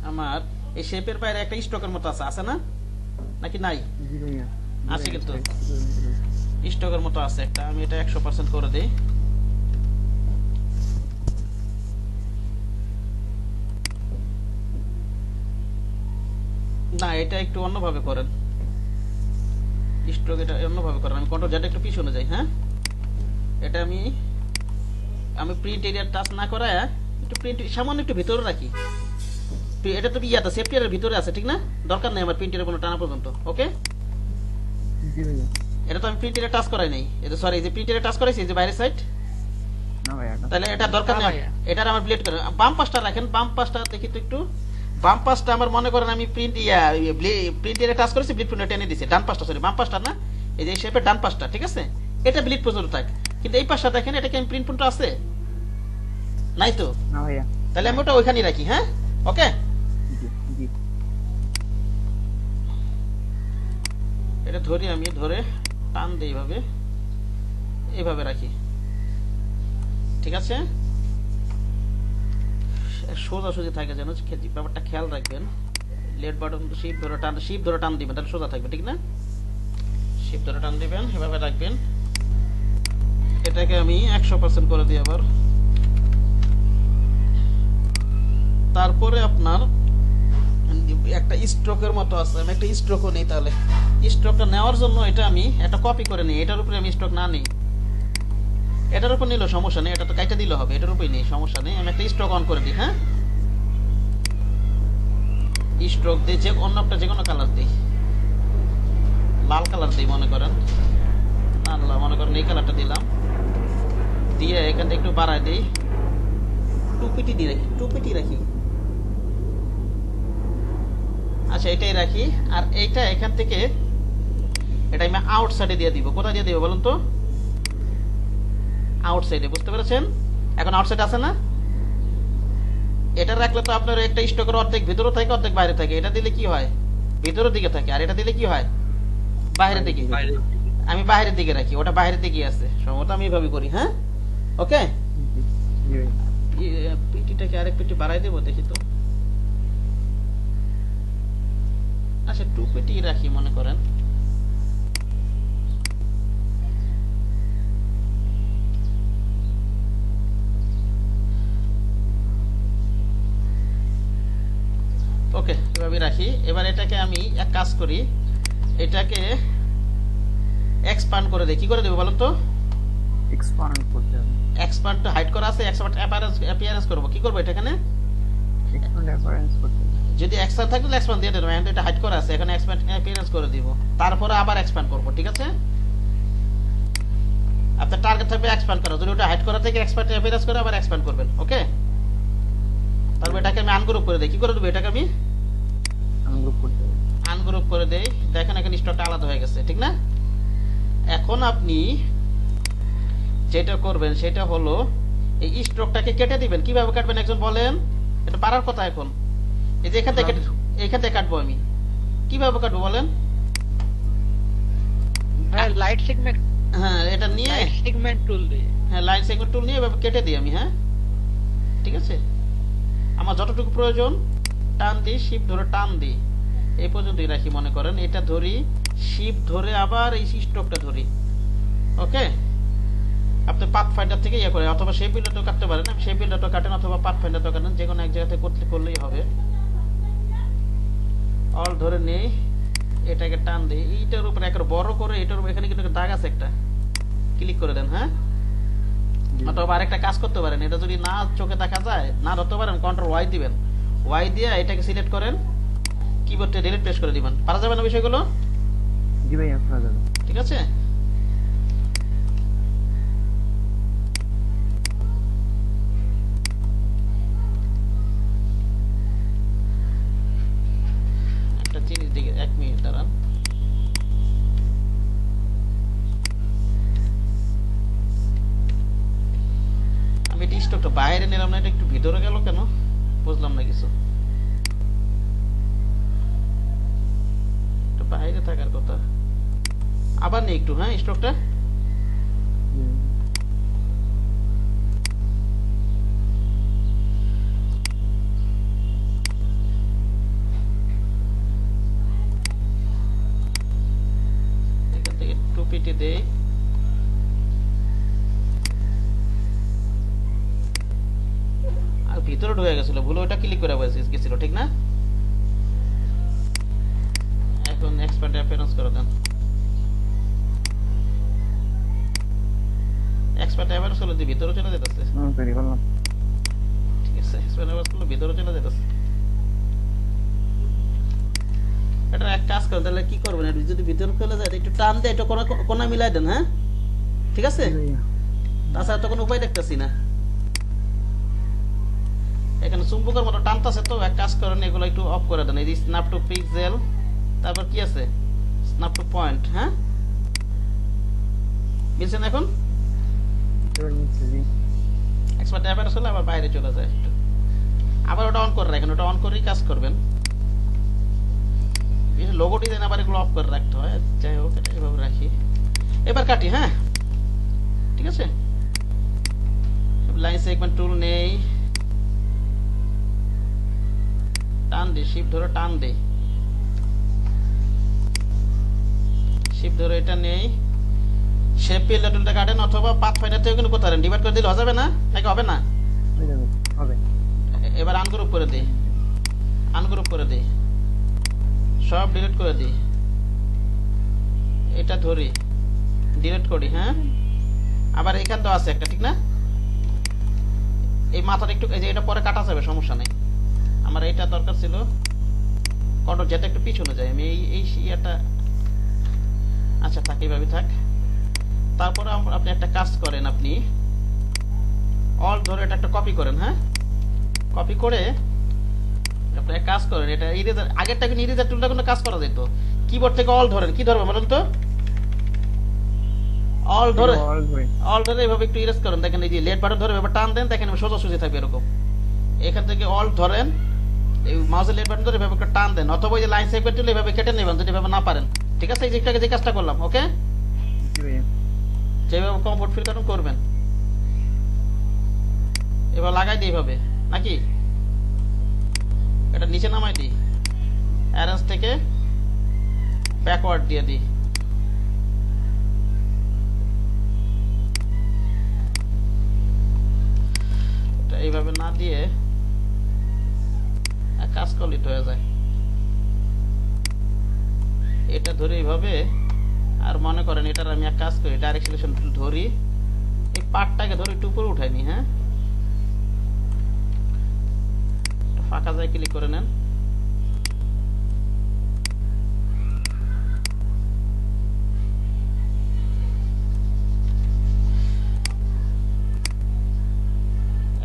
আমার এই শেপের বাইরে একটা স্টকের মতো আছে না? নাকি নাই? জি ভাইয়া। আছে কিন্তু স্টকের মতো আছে একটা, আমি এটা 100% করে দেই। না, এটা একটু অন্যভাবে করেন, স্ট্রোক এটা অন্যভাবে করেন। আমি কন্ট্রোল জেড একটু পিছনে যাই। হ্যাঁ, এটা আমি প্রিন্ট এরিয়া টাচ না করায় একটু প্রিন্ট সামান্য একটু ভিতরে রাখি। এটা তো ইয়াটা সেফটিয়ারের ভিতরে আছে, ঠিক না? দরকার নেই আমার প্রিন্টের কোনো টানা পর্যন্ত। ওকে, জি ভাইয়া। এটা তো আমি প্রিন্ট এরিয়া টাচ করাই নাই, এটা সরি, এই যে প্রিন্ট এরিয়া টাচ করাইছি, এই যে বাইরের সাইড, না ভাইয়া। তাহলে এটা দরকার না নেই। ভাইয়া। এটার আমার ব্লেড করেন, বাম পাশটা রাখেন, বাম পাশটা দেখি তো একটু। বাম পাশটা আমার মনে করেন আমি প্রিন্ট এরিয়া টাচ করেছি, ব্লিড পর্যন্ত টেনে দিছি। ডান পাশটা, সরি বাম পাশটা না, এই যে শেপের ডান পাশটা, ঠিক আছে? এটা ব্লিড পর্যন্ত থাক, কিন্তু এই পাশটা দেখেন, এটা কি আমি প্রিন্ট পর্যন্ত আছে? নাই তো, না ভাইয়া। তাহলে আমি ওটা ওইখানেই রাখি। হ্যাঁ, ওকে, জি জি। এটা ধরি, আমি ধরে টান দিই এইভাবে, এইভাবে রাখি, ঠিক আছে? সোজাসুজি থাকে যেন, ব্যাপারটা খেয়াল রাখবেন। লেট বাটন শিপ ধরে টান দিবেন, তাহলে সোজা থাকবে, ঠিক না? শিপ ধরে টান দিবেন, এভাবে রাখবেন। এটাকে আমি 100% করে দিই আবার। তারপরে আপনার একটা স্ট্রোকের মতো আছে, আমি একটা স্ট্রোকও নেই। তাহলে স্ট্রোকটা নেওয়ার জন্য এটা আমি একটা কপি করে নিই, এটার উপরে আমি স্ট্রোক না নিই, এটার উপর নিলেও সমস্যা নেই, এটা তো কাইটা দিলে হবে, এটার উপরে নেই, সমস্যা নেই। আমি একটা স্ট্রোক অন করে দিই। হ্যাঁ, স্ট্রোক দিয়ে যে অন্য একটা যে কোনো কালার দিই, লাল কালার দিই মনে করেন, না মনে করেন এই কালারটা দিলাম, দিয়ে এখান থেকে একটু বাড়ায় দিই, টুপিটি রাখি। আচ্ছা, এটাই রাখি। আর এইটা এখান থেকে এটা আমি আউটসাইডে দিয়ে দিব। কোথায় দিয়ে দিব বলুন তো? আউটসাইডে, বুঝতে পেরেছেন? এখন আউটসাইড আছে না? এটা রাখলে তো আপনার একটা স্টকের অর্ধেক ভিতরে থাকে, অর্ধেক বাইরে থাকে। এটা দিলে কি হয়? ভিতরের দিকে থাকে। আর এটা দিলে কি হয়? বাইরের দিকে। বাইরে। আমি বাইরের দিকে রাখি, ওটা বাইরের দিকে আছে, সম্ভবত আমি এইভাবে করি। হ্যাঁ, ওকে। জি জি ভাইয়া। পিটিটাকে আরেক পিটি বাড়াই দেবো, দেখি তো। আচ্ছা, 2 পিটি রাখি মনে করেন। ওকে, এভাবে রাখি। এবার এটাকে আমি এক কাজ করি, এটাকে এক্সপান্ড করে দেই। কি করে দেবো বলুন তো? এক্সপান্ড করতে হবে। এক্সপান্ড হাইড করা আছে, এক্সপান্ড অ্যাপিয়ারেন্স করব। কি করব এটা এখানে? এক্সপান্ড অ্যাপিয়ারেন্স করতে হবে। যদি এক্সপান্ড থাকলে এক্সপান্ড দিয়ে দেবো, এখন এটা হাইড করা আছে, এখানে এক্সপান্ড অ্যাপিয়ারেন্স করে দিব, তারপরে আবার এক্সপান্ড করব, ঠিক আছে? আপনার টার্গেট থাকবে এক্সপান্ড করা, যদি ওটা হাইড করা থেকে এক্সপান্ড অ্যাপিয়ারেন্স করে আবার এক্সপান্ড করবেন। ওকে, তারপর এটাকে আমি আনগ্রুপ করে দেই। কি করে দেবো এটাকে আমি? আনগ্রুপ করতে হবে। আনগ্রুপ করে দেই। দেখেন এখানে স্টকটা আলাদা হয়ে গেছে, ঠিক না? এখন আপনি যেটা করবেন সেটা হলো এই স্ট্রোকটাকে কেটে দিবেন। কিভাবে কাটবেন একজন বলেন? এটা পারার কথা। এখন এই যে এখান থেকে কাটবো আমি, কিভাবে কাটবো বলেন? হ্যাঁ, লাইট সেগমেন্ট, হ্যাঁ, এটা নিয়ে, লাইট সেগমেন্ট টুল দিয়ে। হ্যাঁ, লাইন সেগমেন্ট টুল নিয়ে এভাবে কেটে দিই আমি। হ্যাঁ, ঠিক আছে? আমার যতটুকু প্রয়োজন টান দিই, শিপ ধরে টান দিই, এই পর্যন্তই রাখি মনে করেন। এটা ধরি, শিপ ধরে আবার এই স্ট্রোকটা ধরি। ওকে, আপনি পাথফাইন্ডার থেকে ইয়ে করে, অথবা সেই বিল্ডারটাও কাটতে পারেন। সেই বিল্ডারটাও কাটেন অথবা পাথফাইন্ডারটাও কাটেন, যে কোনো এক জায়গাতে করলেই হবে। অল ধরে নেই, এটাকে টান দিই, এইটার উপরে একবার বড় করে, এটার উপরে এখানে কিন্তু একটা দাগ আছে একটা, ক্লিক করে দেন। হ্যাঁ, অথবা আরেকটা কাজ করতে পারেন, এটা যদি না চোখে দেখা যায়, না ধরতে পারেন, কন্ট্রোল ওয়াই দিবেন, ওয়াই দিয়ে এটাকে সিলেক্ট করেন, কিবোর্ডে ডিলিট প্রেস করে দিবেন। পারা যাবে না বিষয়গুলো? জি ভাইয়া করা যাবে। ঠিক আছে। একটা জিনিস দিকে 1 মিনিট দাঁড়ান। আমি এটা স্টকটা বাইরে নিলাম না, এটা একটু ভিতরে গেল কেন বুঝলাম না কিছু। এটা বাইরে থাকার কথা, আবার নেই একটু। হ্যাঁ, স্টকটা জি ভাইয়া। এখান থেকে টুপিটি দেই, আর ভিতরে ঢুকে গেছিল, ভুলে ওটা ক্লিক করে গেছিল, ঠিক না? এখন এক্সপান্ড অ্যাপিয়ারেন্স করে দেন। এক্সপান্ড অ্যাপিয়ারেন্স হলে ভিতরে চলে যেতেছে। তৈরি করলাম। ঠিক আছে, এক্সপান্ড অ্যাপিয়ারেন্স করলে ভিতরে চলে যেতেছে। এটা এক কাজ করেন, তাহলে কি করবেন, এটা যদি ভিতরে চলে যায় একটু টান দিয়ে এটা কোনা মিলাই দেন। হ্যাঁ, ঠিক আছে, জি ভাইয়া। তাছাড়া তো কোনো উপায় দেখতেছি না। এখানে চুম্বকের মতো টানতেছে, তো এক কাজ করেন, এগুলো একটু অফ করে দেন। এই যে স্ন্যাপ টু পিক্সেল, তারপর কি আছে, স্ন্যাপ টু পয়েন্ট। হ্যাঁ, বুঝছেন? এখন এবার নিচ্ছে জি। এক্সপার্ট অ্যাপিয়ারেন্স হলে আবার বাইরে চলে যায় একটু। আবার ওটা অন করে রাখেন, ওটা অন করেই কাজ করবেন। লোগো ডিজাইন আবার এগুলো অফ করে রাখতে হয়। যাই হোক, এটা এভাবে রাখি। এবার কাটি। হ্যাঁ, ঠিক আছে। লাইন সেগমেন্ট টুল নেই, টান দে, শিফট ধরে টান দে, শিফট ধরে এটা নেই। শেপ ফিল্টার টুলটা কাটেন, অথবা পাথ ফাইন্ডার থেকে কিন্তু করতে পারেন। ডিভাইড করে দিলে হয়ে যাবে না, নাকি হবে না? হয়ে যাবে, হবে। এবার আনগ্রুপ করে দিই, আনগ্রুপ করে দিই, সব ডিলিট করে দিই, এটা ধরি, ডিলিট করি। হ্যাঁ, আবার এখান তো আছে একটা, ঠিক না? এই মাথাটা একটু, এই যে এটা পরে কাটা যাবে, সমস্যা নেই। আমার এইটা দরকার ছিল, কন্ট্রোল যেটা একটু পিছনে যায়, আমি এই ইয়াটা, আচ্ছা থাক, এইভাবে থাক। তারপরে আপনি একটা কাজ করেন, আপনি অল ধরে এটা একটা কপি করেন। হ্যাঁ, কপি করে আপনি এক কাজ করেন, এটা ইরেজার, আগেরটা কিন্তু ইরেজার টুলটা কিন্তু কাজ করা যেত। কিবোর্ড থেকে অল ধরেন, কি ধরবেন বলেন তো? অল ধরে, অল ধরে। অল ধরে এভাবে একটু ইরেজ করেন। দেখেন এই যে লেট বাটন ধরে এভাবে টান দেন, দেখেন সোজাসুজি থাকবে এরকম। এখান থেকে অল ধরেন, এই মাউসের লেট বাটন ধরে এভাবে একটু টান দেন, অথবা ওই যে লাইন সেগমেন্ট টুল এভাবে কেটে নেবেন যদি এভাবে না পারেন। ঠিক আছে, এই যে যে কাজটা করলাম, ওকে? জি ভাইয়া। যেভাবে কমফোর্ট ফিল করেন করবেন। এবার লাগাই দিই এইভাবে, নাকি এটা নিচে নামাই দিই, অ্যারেঞ্জ থেকে ব্যাকওয়ার্ড দিয়ে দিই। এটা এইভাবে না দিয়ে কাজ কমপ্লিট হয়ে যায়। এটা ধরে এইভাবে, আর মনে করেন এটার আমি এক কাজ করি, ডাইরেক্ট সিলেকশন টুল ধরি, এই পার্টটাকে ধরে একটু উপরে উঠাইনি। হ্যাঁ, ফাঁকা যায় ক্লিক করে নেন,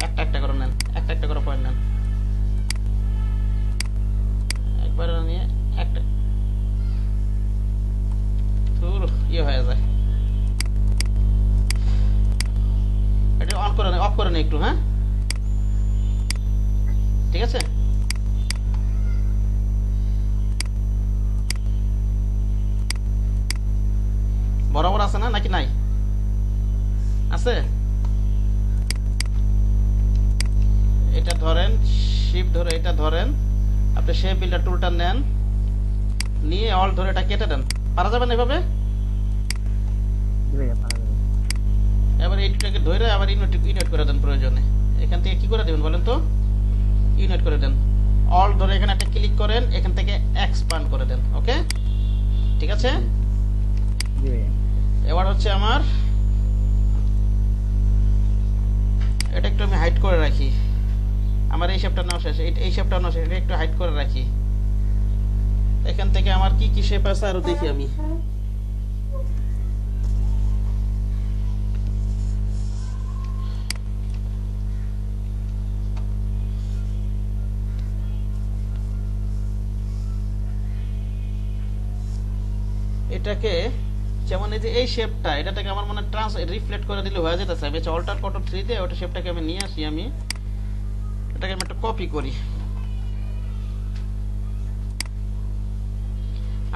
একটা একটা করে নেন, একটা একটা করে পয়েন্ট নেন, একবার নিয়ে একটা ধুর ইয়ে হয়ে যায়। এটা অন করে নেন, অফ করে নেন একটু। হ্যাঁ, ঠিক আছে। বরাবর আছে না, নাকি নাই? আছে। এটা ধরেন, শিফট ধরে এটা ধরেন, আপনি শেপ বিল্ডার টুলটা নেন, নিয়ে অল ধরে এটা কেটে দেন। পারা যাবে না এভাবে? জি ভাইয়া, পারা যাবে। এবার এইটাকে ধরে আবার ইউনিট করে দেন প্রয়োজনে। এখান থেকে কি করে দেবেন বলেন তো? ইউনিট করে দেন। অল ধরে এখানে একটা ক্লিক করেন, এখান থেকে এক্সপান্ড করে দেন। ওকে, ঠিক আছে? জি ভাইয়া। এবার হচ্ছে আমার এটা একটু আমি হাইড করে রাখি। আমার এই শেপটা নাও শেষ, এই শেপটা নাও শেষ, এটা একটু হাইড করে রাখি। এখান থেকে আমার কি কি শেপ আছে আরো দেখি আমি। এটাকে যেমন এই যে এই শেপটা, এটাকে আমার মনে রিফ্লেক্ট করে দিলে হয়ে যেতেছে। আমি অল্টার কন্ট্রোল 3 দিয়ে ওটা শেপটাকে আমি নিয়ে আসি, আমি এটাকে আমি একটা কপি করি।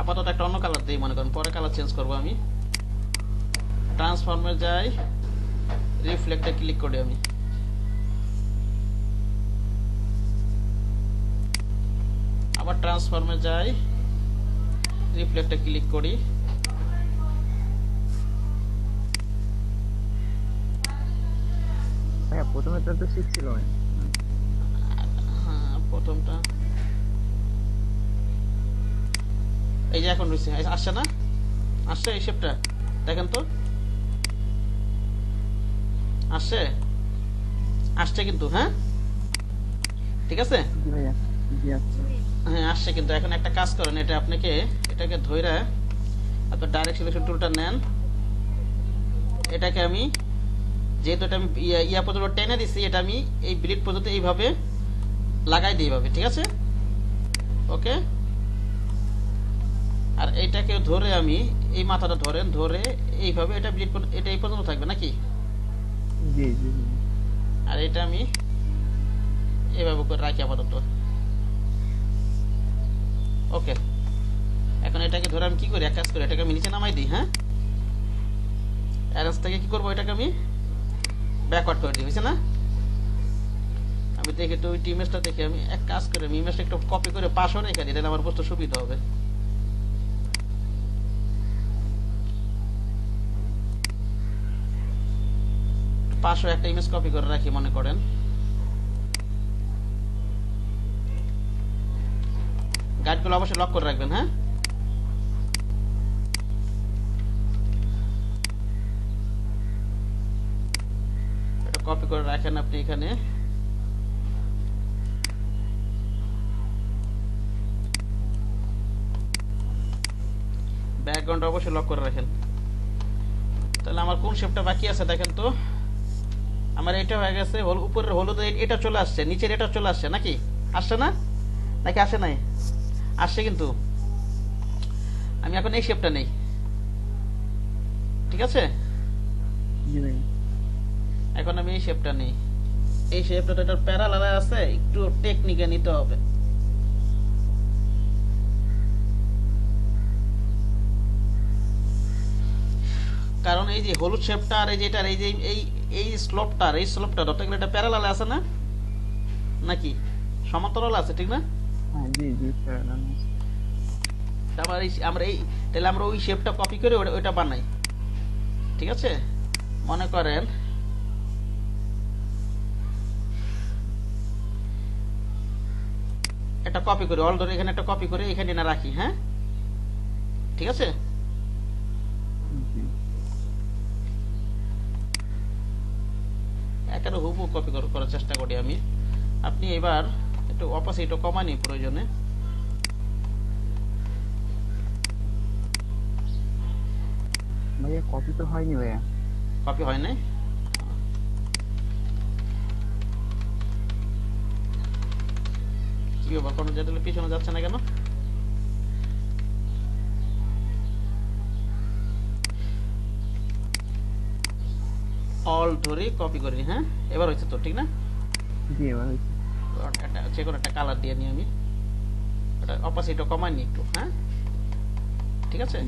আপাতত একটা অন্য কালার দিই মনে করেন, পরে কালার চেঞ্জ করব আমি। ট্রান্সফর্মে যাই, রিফ্লেক্টে ক্লিক করি আমি। আবার ট্রান্সফর্মে যাই, রিফ্লেক্টে ক্লিক করি। ভাইয়া প্রথমে তো 6 ছিল ভাই। হ্যাঁ, প্রথমটা এই যে এখন রয়েছে, আসছে না? আসছে এই শেপটা, দেখেন তো আসছে, আসছে কিন্তু। হ্যাঁ ঠিক আছে, জি ভাইয়া। জি আচ্ছা। হ্যাঁ আসছে কিন্তু। এখন একটা কাজ করেন, এটা আপনাকে এটাকে ধইরা আপনার ডাইরেক্ট সিলেকশন টুলটা নেন। এটাকে আমি যেহেতু এটা আমি ইয়া পর্যন্ত টেনে দিছি, এটা আমি এই ব্লিড পর্যন্ত এইভাবে লাগাই দিই এইভাবে, ঠিক আছে? ওকে। আর এইটাকে ধরে আমি এই মাথাটা ধরেন, ধরে এইভাবে এটা ব্লিড, এটা এই পর্যন্ত থাকবে নাকি? জি জি জি। আর এটা আমি এইভাবে করে রাখি আপাতত। ওকে। এখন এটাকে ধরে আমি কি করি, এক কাজ করি, এটাকে আমি নিচে নামাই দিই। হ্যাঁ, অ্যারেঞ্জ থেকে কি করবো, এটাকে আমি ব্যাকওয়ার্ড করে দিই, বুঝছে না? আমি দেখি তো ওই ইমেজটা দেখে আমি এক কাজ করে আমি ইমেজটা একটু কপি করে পাশও রেখে দিই, তাহলে আমার বুঝতে সুবিধা হবে। পাশও একটা ইমেজ কপি করে রাখি মনে করেন। গাইডগুলো অবশ্যই লক করে রাখবেন। হ্যাঁ, এটা কপি করে রাখেন আপনি এখানে। ব্যাকগ্রাউন্ড অবশ্যই লক করে রাখেন। তাহলে আমার কোন শেপটা বাকি আছে দেখেন তো। আমার এটা হয়ে গেছে, উপরের হলুদ এটা চলে আসছে, নিচের এটা চলে আসছে নাকি? আসছে না নাকি আসে নাই? আসছে কিন্তু। আমি এখন এই শেপটা নেই, ঠিক আছে? জি ভাইয়া। এখন আমি এই শেপটা নেই। এই শেপটা তো এটার প্যারালাল আছে, একটু টেকনিকে নিতে হবে। কারণ এই যে হলুদ শেপটা আর এই যেটার এই যে এই স্লোপটার অর্থাৎ এটা প্যারালাল আছে না নাকি সমান্তরাল আছে, ঠিক না? হ্যাঁ জি জি স্যার। আমরা এই তাহলে আমরা ওই শেপটা কপি করে ওটা বানাই, ঠিক আছে? মনে করেন এটা কপি করে অল ধরে এখানে একটা কপি করে এখানে না রাখি। হ্যাঁ ঠিক আছে। জি একেবারে হুবহু কপি করার চেষ্টা করি আমি। আপনি এবার একটু অপোজিট কমানি প্রয়োজনে। ভাইয়া কপি তো হয়নি ভাইয়া। কপি হয় নাই? কি ব্যাপার, কোনো যেটা পিছনে যাচ্ছে না কেন? অল ধরে কপি করি। হ্যাঁ এবার হয়েছে তো, ঠিক না? জি এবার হয়েছে। যে কোনো একটা কালার দিয়ে নিই আমি, ওটা অপোজিট কমাই নি একটু। হ্যাঁ ঠিক আছে।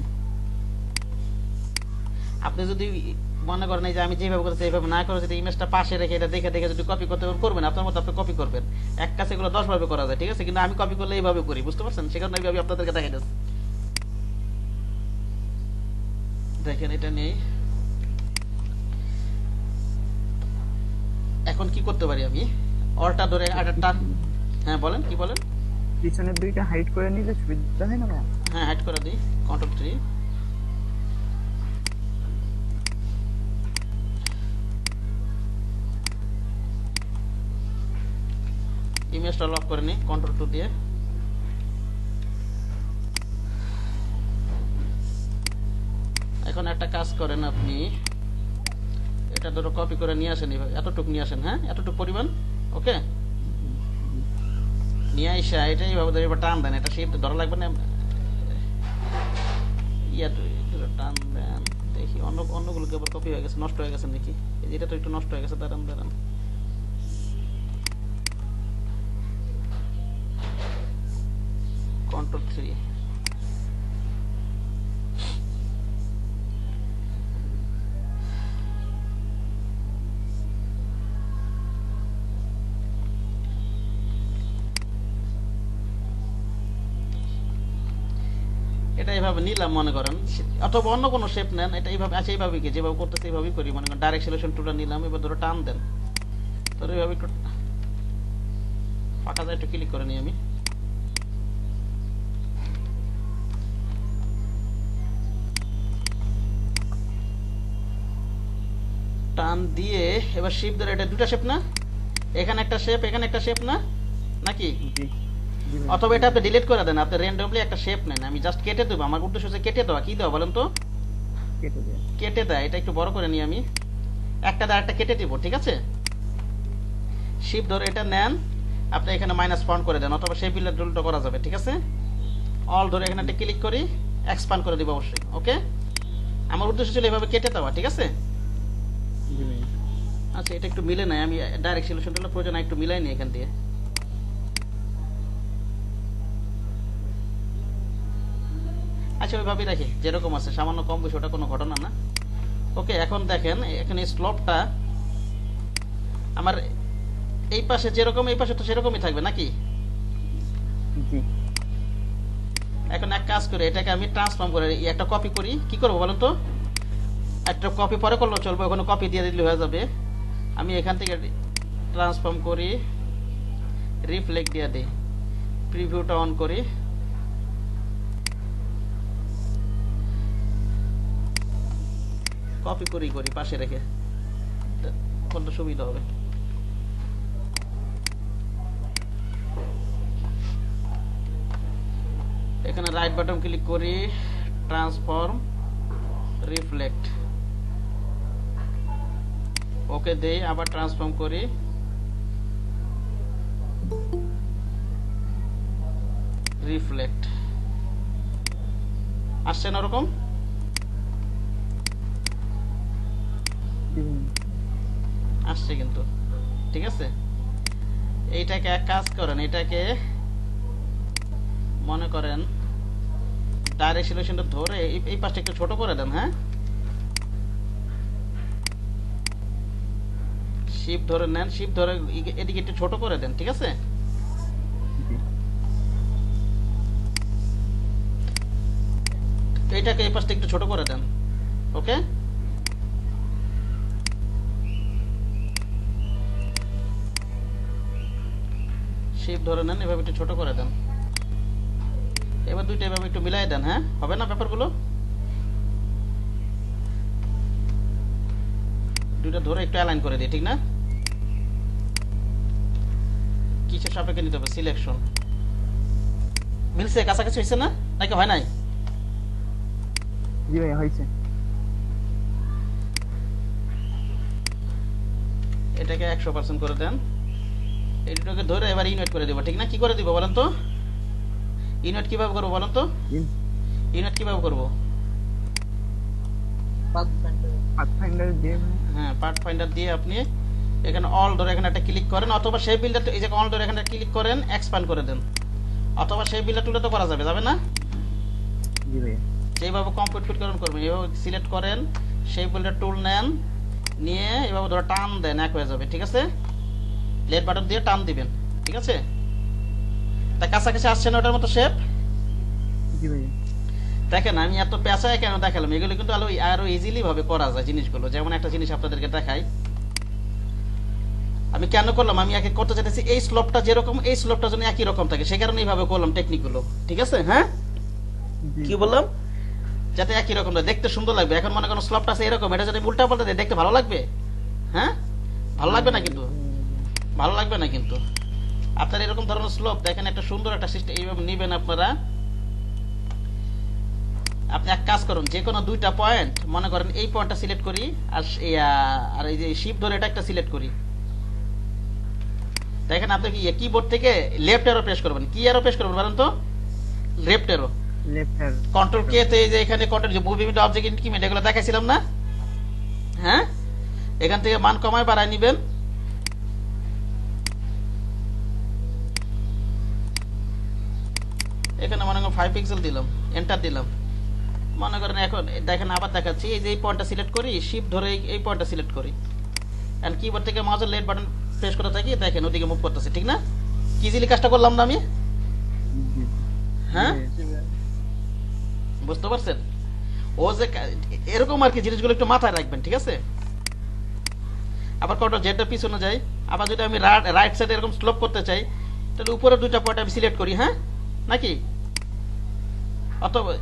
আপনি যদি মনে করেন এই যে আমি যেভাবে করতেছি এইভাবে না করে যদি ইমেজটা পাশে রেখে এটা দেখে দেখে যদি কপি করতে করবেন, আপনার মতো আপনি কপি করবেন। এক কাছে এগুলো 10 ভাবে করা যায়, ঠিক আছে? কিন্তু আমি কপি করলে এইভাবে করি, বুঝতে পারছেন? সেখানে আমি আপনাদেরকে দেখাই দিচ্ছি। দেখেন এটা নেই। এখন কি করতে পারি আমি, অলটা ধরে একটা টান। হ্যাঁ বলেন, কি বলেন? পিছনের দুইটা হাইড করে নিলে সুবিধা হয় না ভাইয়া? হ্যাঁ হাইড করে দিই, Ctrl+3। ইমেজটা লক করে নিই Ctrl+2 দিয়ে। এখন একটা কাজ করেন আপনি, এটা ধরো কপি করে নিয়ে আসেন, এইভাবে এতটুকু নিয়ে আসেন, হ্যাঁ এতটুকু পরিমাণ, ওকে। নিয়ে আইসা এটা এইভাবে ধরে এবার টান দেন, এটা শেপ ধরা লাগবে না, ধরে টান দেন। দেখি অন্যগুলোকে আবার কপি হয়ে গেছে, নষ্ট হয়ে গেছে নাকি, এই যে এটা তো একটু নষ্ট হয়ে গেছে, দাঁড়ান দাঁড়ান। Ctrl+3। এটা এইভাবে নিলাম মনে করেন, অথবা অন্য কোনো শেপ নেন, এটা এইভাবে আছে, এইভাবে কি যেভাবে করতেছে এইভাবেই করি, মনে করেন ডাইরেক্ট সিলেকশন টুলটা নিলাম, এবার ধরো টান দেন, ধরো এইভাবে একটু ফাঁকা যায়, একটু ক্লিক করে নিই আমি। টান দিয়ে এবার শেপ ধরে, এটা দুটো শেপ না, এখানে একটা শেপ, এখানে একটা শেপ না নাকি, জি জি ভাইয়া। অথবা এটা আপনি ডিলিট করে দেন, আপনি র্যান্ডমলি একটা শেপ নেন, আমি জাস্ট কেটে দেবো, আমার উদ্দেশ্য হচ্ছে কেটে দেওয়া, কি দেওয়া বলেন তো, কেটে দেয়। কেটে দেয়। এটা একটু বড় করে নিই আমি, একটা দ্বারা একটা কেটে দিব, ঠিক আছে। শিপ ধরে এটা নেন, আপনি এখানে মাইনাস পয়েন্ট করে দেন, অথবা সেই বিলের ডুলটা করা যাবে, ঠিক আছে। অল ধরে এখানে একটা ক্লিক করি, এক্সপ্যান্ড করে দিব অবশ্যই, ওকে। আমার উদ্দেশ্য ছিল এভাবে কেটে দেওয়া, ঠিক আছে। জি ভাইয়া। আচ্ছা এটা একটু মিলে নাই, আমি ডাইরেক্ট সলিউশন টুলের প্রয়োজন একটু মিলাই নি এখান দিয়ে। আচ্ছা ওইভাবেই রাখি যেরকম আছে, সামান্য কম বেশি ওটা কোনো ঘটনা না, ওকে। এখন দেখেন এখানে স্লপটা আমার এই পাশে যেরকম, এই পাশে তো সেরকমই থাকবে নাকি। জি এখন এক কাজ করে এটাকে আমি ট্রান্সফর্ম করে একটা কপি করি, কি করবো বলেন তো, একটা কপি পরে করলেও চলবে, ওখানে কপি দিয়ে দিলে হয়ে যাবে। আমি এখান থেকে ট্রান্সফর্ম করি, রিফ্লেক্ট দিয়ে দিই, প্রিভিউটা অন করি, কপি করি পাশে রেখে করলে সুবিধা হবে। এখানে রাইট বাটন ক্লিক করি, ট্রান্সফর্ম, রিফ্লেক্ট, ওকে দেই, আবার ট্রান্সফর্ম করি, রিফ্লেক্ট। আসছে না ওরকম, জি ভাইয়া। আসছে কিন্তু, ঠিক আছে। এইটাকে এক কাজ করেন, এটাকে মনে করেন ডাইরেক্ট সলিউশনটা ধরে এই পাশটা একটু ছোট করে দেন, হ্যাঁ শিপ ধরে নেন, শিপ ধরে এদিকে একটু ছোট করে দেন, ঠিক আছে। জি এইটাকে এই পাশটা একটু ছোট করে দেন, ওকে। শিপ ধরে নেন, এভাবে একটু ছোট করে দেন, এবার দুইটা এভাবে একটু মিলাই দেন, হ্যাঁ হবে না ব্যাপারগুলো, দুইটা ধরে একটু অ্যালাইন করে দিই, ঠিক না। কিসের সাপেক্ষে নিতে হবে, সিলেকশন মিলছে, কাছাকাছি হয়েছে না নাকি হয় নাই। জি ভাইয়া হয়েছে। এটাকে 100% করে দেন, এইটাকে ধরে এবার ইনভাইট করে দিব, ঠিক না। কি করে দিব বলেন তো, ইনভাইট কিভাবে করবো বলেন তো, ইনভাইট কিভাবে করবো। পাথফাইন্ডার দিয়ে ভাইয়া। হ্যাঁ পার্ট ফাইন্ডার দিয়ে আপনি এখানে অল ধরে এখানে একটা ক্লিক করেন, অথবা সেই বিল্ডার, এই যে অল ধরে এখানে ক্লিক করেন, এক্সপ্যান্ড করে দেন, অথবা সেই বিল্ডার টুলে তো করা যাবে, যাবে না। জি ভাইয়া। যেভাবে কম্পিউটারকরণ করবেন এইভাবে সিলেক্ট করেন, সেই বিল্ডার টুল নেন, নিয়ে এভাবে ধরে টান দেন, এক হয়ে যাবে, ঠিক আছে। লেফট বাটন দিয়ে টান দিবেন, ঠিক আছে। তা কাছাকাছি আসছে না ওটার মতো শেপ। জি ভাইয়া। দেখেন আমি এত পেঁচায় কেন দেখালাম, এগুলো কিন্তু আরো ইজিলি ভাবে করা যায় জিনিসগুলো। যেমন একটা জিনিস আপনাদেরকে দেখাই, আমি কেন করলাম, আমি একে করতে চাইতেছি এই স্লোপটা যেরকম, এই স্লোপটা যেন একই রকম থাকে, সে কারণে এইভাবে করলাম টেকনিকগুলো, ঠিক আছে। হ্যাঁ জি কি বললাম যাতে একই রকম না, দেখতে সুন্দর লাগবে। এখন মনে করেন স্লপটা আছে এরকম, এটা যদি উল্টা পাল্টা দেয় দেখতে ভালো লাগবে? হ্যাঁ, ভালো লাগবে না কিন্তু, ভালো লাগবে না কিন্তু। আপনার এরকম ধরনের স্লোপ দেখেন, একটা সুন্দর একটা সিস্টেম এইভাবে নেবেন আপনারা। আপনি এক কাজ করুন, যে কোনো দুইটা পয়েন্ট মনে করেন এই পয়েন্টটা সিলেক্ট করি, আর এই যে শিপ ধরে এটা একটা সিলেক্ট করি। দেখেন আপনি কি কিবোর্ড থেকে লেফট অ্যারো প্রেস করবেন, কি অ্যারো প্রেস করবেন বলেন তো? Left arrow. Left hand control কে তে এই যে এখানে কন্ট্রোল যে মুভিং অবজেক্ট ইনক্রিমেন্ট এগুলো দেখাইছিলাম না? হ্যাঁ, এখান থেকে মান কমায় বাড়ায় নেবেন। এখানে মনে করেন 5 পিক্সেল দিলাম, এন্টার দিলাম। মনে করেন এখন দেখেন আবার দেখাচ্ছি, এই যে এই পয়েন্টটা সিলেক্ট করি, শিফট ধরে এই পয়েন্টটা সিলেক্ট করি, এন্ড কিবোর্ড থেকে মাউসের লেফট বাটন প্রেস করে থাকি, দেখেন ওদিকে মুভ করতেছে, ঠিক না? কি ইজিলি কাজটা করলাম না আমি? হ্যাঁ, বুঝতে পারছেন? ও যে এরকম আর কি জিনিসগুলো একটু মাথায় রাখবেন, ঠিক আছে? আবার কন্ট্রোল জেডটা পিছনে যাই। আবার যদি আমি রাইট সাইডে এরকম স্লোপ করতে চাই, তাহলে উপরে দুইটা পয়েন্ট আমি সিলেক্ট করি, হ্যাঁ নাকি? অথবা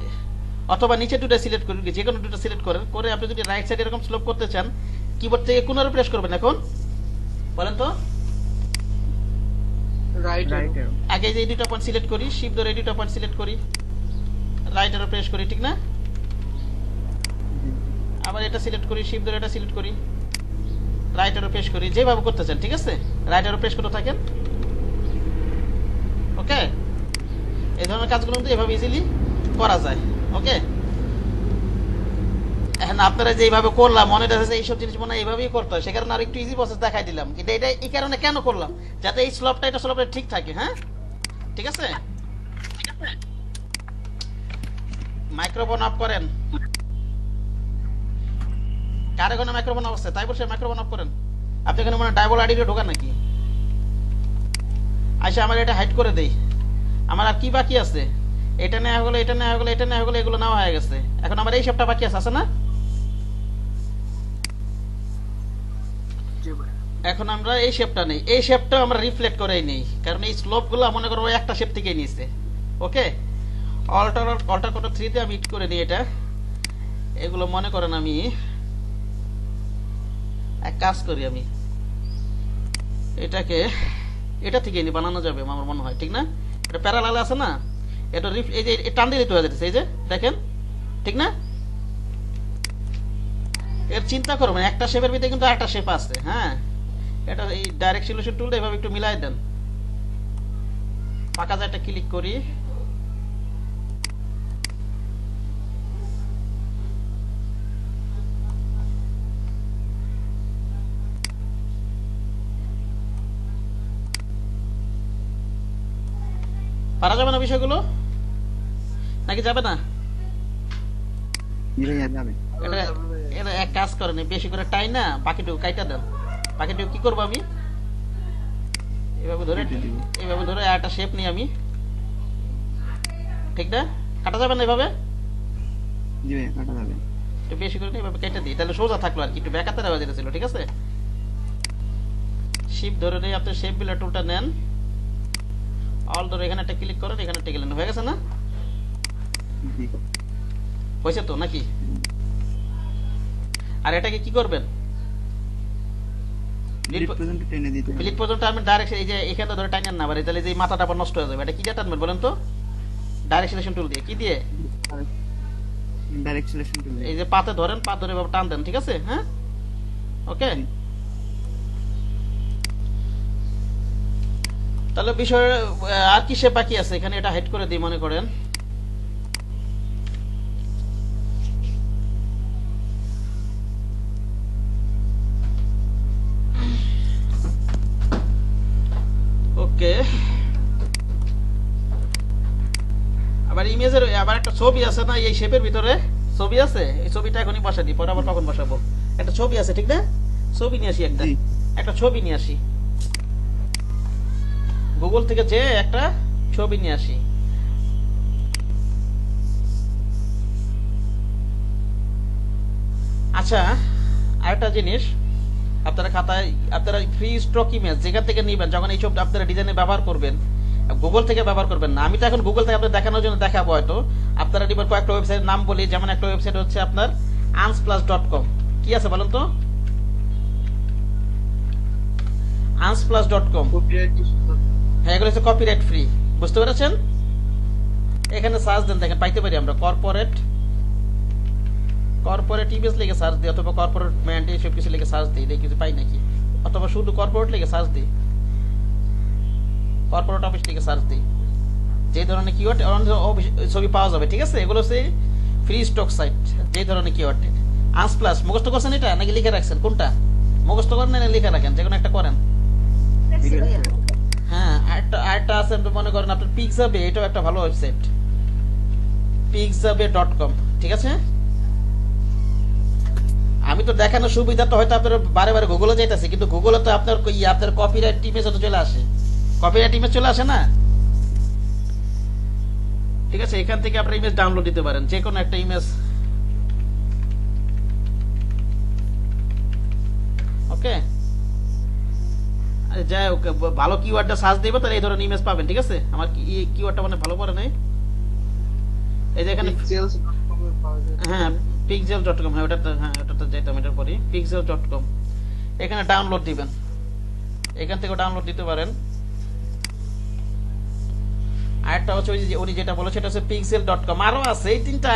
অথবা নিচে দুটো সিলেক্ট করি, যে কোনো দুটো সিলেক্ট করেন, করে আপনি যদি রাইট সাইডে এরকম স্লোপ করতে চান, কিবোর্ড থেকে কোন আরো প্রেস করবেন এখন বলেন তো? রাইট রাইট অ্যারো আগে যে এই দুটো পয়েন্ট সিলেক্ট করি, শিফট ধরে এই দুটো পয়েন্ট সিলেক্ট করি, রাইট আরো প্রেস করি, ঠিক না? আবার এটা সিলেক্ট করি, শিফট ধরে এটা সিলেক্ট করি, রাইট আরো প্রেস করি, যেভাবে করতে চান, ঠিক আছে? রাইট আরো প্রেস করতে থাকেন। ওকে, এই ধরনের কাজগুলো কিন্তু এভাবে ইজিলি করা যায়। ওকে, এখন আপনারা যেভাবে করলাম মনে হচ্ছে এইসব জিনিস মনে হয় এইভাবেই করতে হয়, সে কারণে আর একটু ইজি প্রসেস দেখাই দিলাম। কিন্তু এটা এই কারণে কেন করলাম, যাতে এই স্লপটা এটা স্লপটা ঠিক থাকে। হ্যাঁ, ঠিক আছে। মাইক্রোফোন অফ করেন, কার এখানে মাইক্রোফোন অফ আছে? তাই বলছে মাইক্রোফোন অফ করেন। আপনি এখানে মানে ডাবল আইডি ঢোকান নাকি? আচ্ছা, আমার এটা হাইড করে দেই। আমার আর কি বাকি আছে? এটা নেওয়া হলো, এটা নেওয়া হলো, এটা নেওয়া হলো, এগুলো নেওয়া হয়ে গেছে। এখন আমার এই সবটা বাকি আছে না? এখন আমরা এই শেপটা নেই, এই শেপটা আমরা রিফ্লেক্ট করেই নেই, কারণ এই স্লোপগুলো মনে করো একটা শেপ থেকেই নিয়েছে। ওকে, অল্টার কন্ট্রোল 3 তে আমি হিট করে দিই এটা। এগুলো মনে করেন আমি এক কাজ করি, আমি এটাকে এটা থেকে বানানো যাবে আমার মনে হয়, ঠিক না? এটা প্যারালাল আছে না, এটা এই যে টান দিয়ে দিতে হয়ে যাচ্ছে, এই যে দেখেন, ঠিক না? এর চিন্তা করবেন, একটা শেপের ভিতরে কিন্তু আরেকটা শেপ আছে। হ্যাঁ, এটা এই ডাইরেক্ট সলিউশন টুলটা এভাবে একটু মিলাই দেন। ফাঁকা জায়গাটা ক্লিক করি, পারা যাবে না বিষয়গুলো নাকি যাবে না? যাবে এটা এটা এক কাজ করেন, বেশি করে টাই না বাকিটুকু কাইটা দেন। বাকিটুকু কি করবো আমি এভাবে ধরে, এইভাবে ধরে একটা শেপ নিই আমি, ঠিক না? কাটা যাবে না এভাবে? দিবে কাটা যাবে একটু বেশি করে নিয়ে এভাবে কেটে দিই, তাহলে সোজা থাকলো আর কি, একটু ব্যাকাতে দেওয়া যেতেছিল, ঠিক আছে? শিপ ধরে নিয়ে আপনি শেপ বিল্ডার টুলটা নেন, অল ধরে এখানে একটা ক্লিক করেন, এখানে টেকে নেন, হয়ে গেছে না? হয়েছে তো নাকি? আর এটাকে কি করবেন? টেনে দিতে ক্লিক পর্যন্ত আমি ডাইরেক্ট এই যে এখানে ধরে টাইনেন না, আবার তাহলে যে মাথাটা আবার নষ্ট হয়ে যাবে। এটা কি দিয়ে টানবেন বলেন তো? ডাইরেক্ট সিলেকশন টুল দিয়ে, কি দিয়ে? ডাইরেক্ট সিলেকশন টুল এই যে পাতে ধরেন, পাত ধরে এভাবে টান দেন, ঠিক আছে? হ্যাঁ, ওকে। তাহলে বিষয় আর কি সে বাকি আছে এখানে, এটা হাইড করে দিই মনে করেন। ওকে, আবার ইমেজের আবার একটা ছবি আছে না এই শেপের ভিতরে? ছবি আছে, এই ছবিটা এখনই বসা দিই, পরে আবার কখন বসাবো? একটা ছবি আছে, ঠিক না? ছবি নিয়ে আসি, একটা ছবি নিয়ে আসি, গুগল থেকে যে একটা ছবি নিয়ে আসি। আচ্ছা, আরেকটা জিনিস, আপনারা খাতায় আপনারা ফ্রি স্টক ইমেজ যেখান থেকে নিবেন, যখন এই ছবি আপনারা ডিজাইনে ব্যবহার করবেন, গুগল থেকে ব্যবহার করবেন না। আমি তো এখন গুগল থেকে আপনাদের দেখানোর জন্য দেখাবো হয়তো। আপনারা নিবেন কয়েকটা ওয়েবসাইটের নাম বলি, যেমন একটা ওয়েবসাইট হচ্ছে আপনার ansplus.com। কি আছে বলেন তো? ansplus.com। কপিরাইট হ্যাঁ, এগুলো হচ্ছে কপিরাইট ফ্রি, বুঝতে পেরেছেন? এখানে সার্চ দেন, দেখেন পাইতে পারি আমরা কর্পোরেট ইমেজ লিখে সার্চ দিই, অথবা কর্পোরেট ম্যান্ড এইসব কিছু লিখে সার্চ দিই, দেখি কিছু পাই নাকি, অথবা শুধু কর্পোরেট লিখে সার্চ দিই, কর্পোরেট অফিস লিখে সার্চ দিই, যে ধরনের কিওয়ার্ড ছবি পাওয়া যাবে। ঠিক আছে, এগুলো হচ্ছে ফ্রি স্টক সাইট, যে ধরনের কিওয়ার্ড। আনসপ্লাস মুখস্থ করছেন এটা নাকি লিখে রাখছেন? কোনটা মুখস্থ করেন না লিখে রাখেন? যে কোনো একটা করেন। হ্যাঁ, আরেকটা আছে মনে করেন আপনার পিক্সাবে, এটাও একটা ভালো ওয়েবসাইট, pixabe.com। ঠিক আছে, আমি তো দেখানোর সুবিধাটা হয়তো আপনার বারে বারে গুগলে যাইতেছি, কিন্তু গুগলে তো আপনার আপনার কপিরাইট ইমেজ তো চলে আসে, কপিরাইট ইমেজ চলে আসে না। ঠিক আছে, এখান থেকে আপনার ইমেজ ডাউনলোড দিতে পারেন, যে কোনো একটা ইমেজ। ওকে, যাই হোক, ভালো কিওয়ার্ডটা সার্চ দিবে তাহলে এই ধরনের ইমেজ পাবেন। ঠিক আছে, আমার কিওয়ার্ডটা মানে ভালো পড়ে নাই। এই যে এখানে pixels.com এ পাওয়া যায়। হ্যাঁ, pixel.com, হ্যাঁ ওটাতে যাইতাম এটার পরে, pixel.com। এখানে ডাউনলোড দিবেন, এখান থেকে ডাউনলোড দিতে পারেন। আরেকটা হচ্ছে ওই যে উনি যেটা বলে সেটা হচ্ছে pixel.com। আরো আছে, এই তিনটা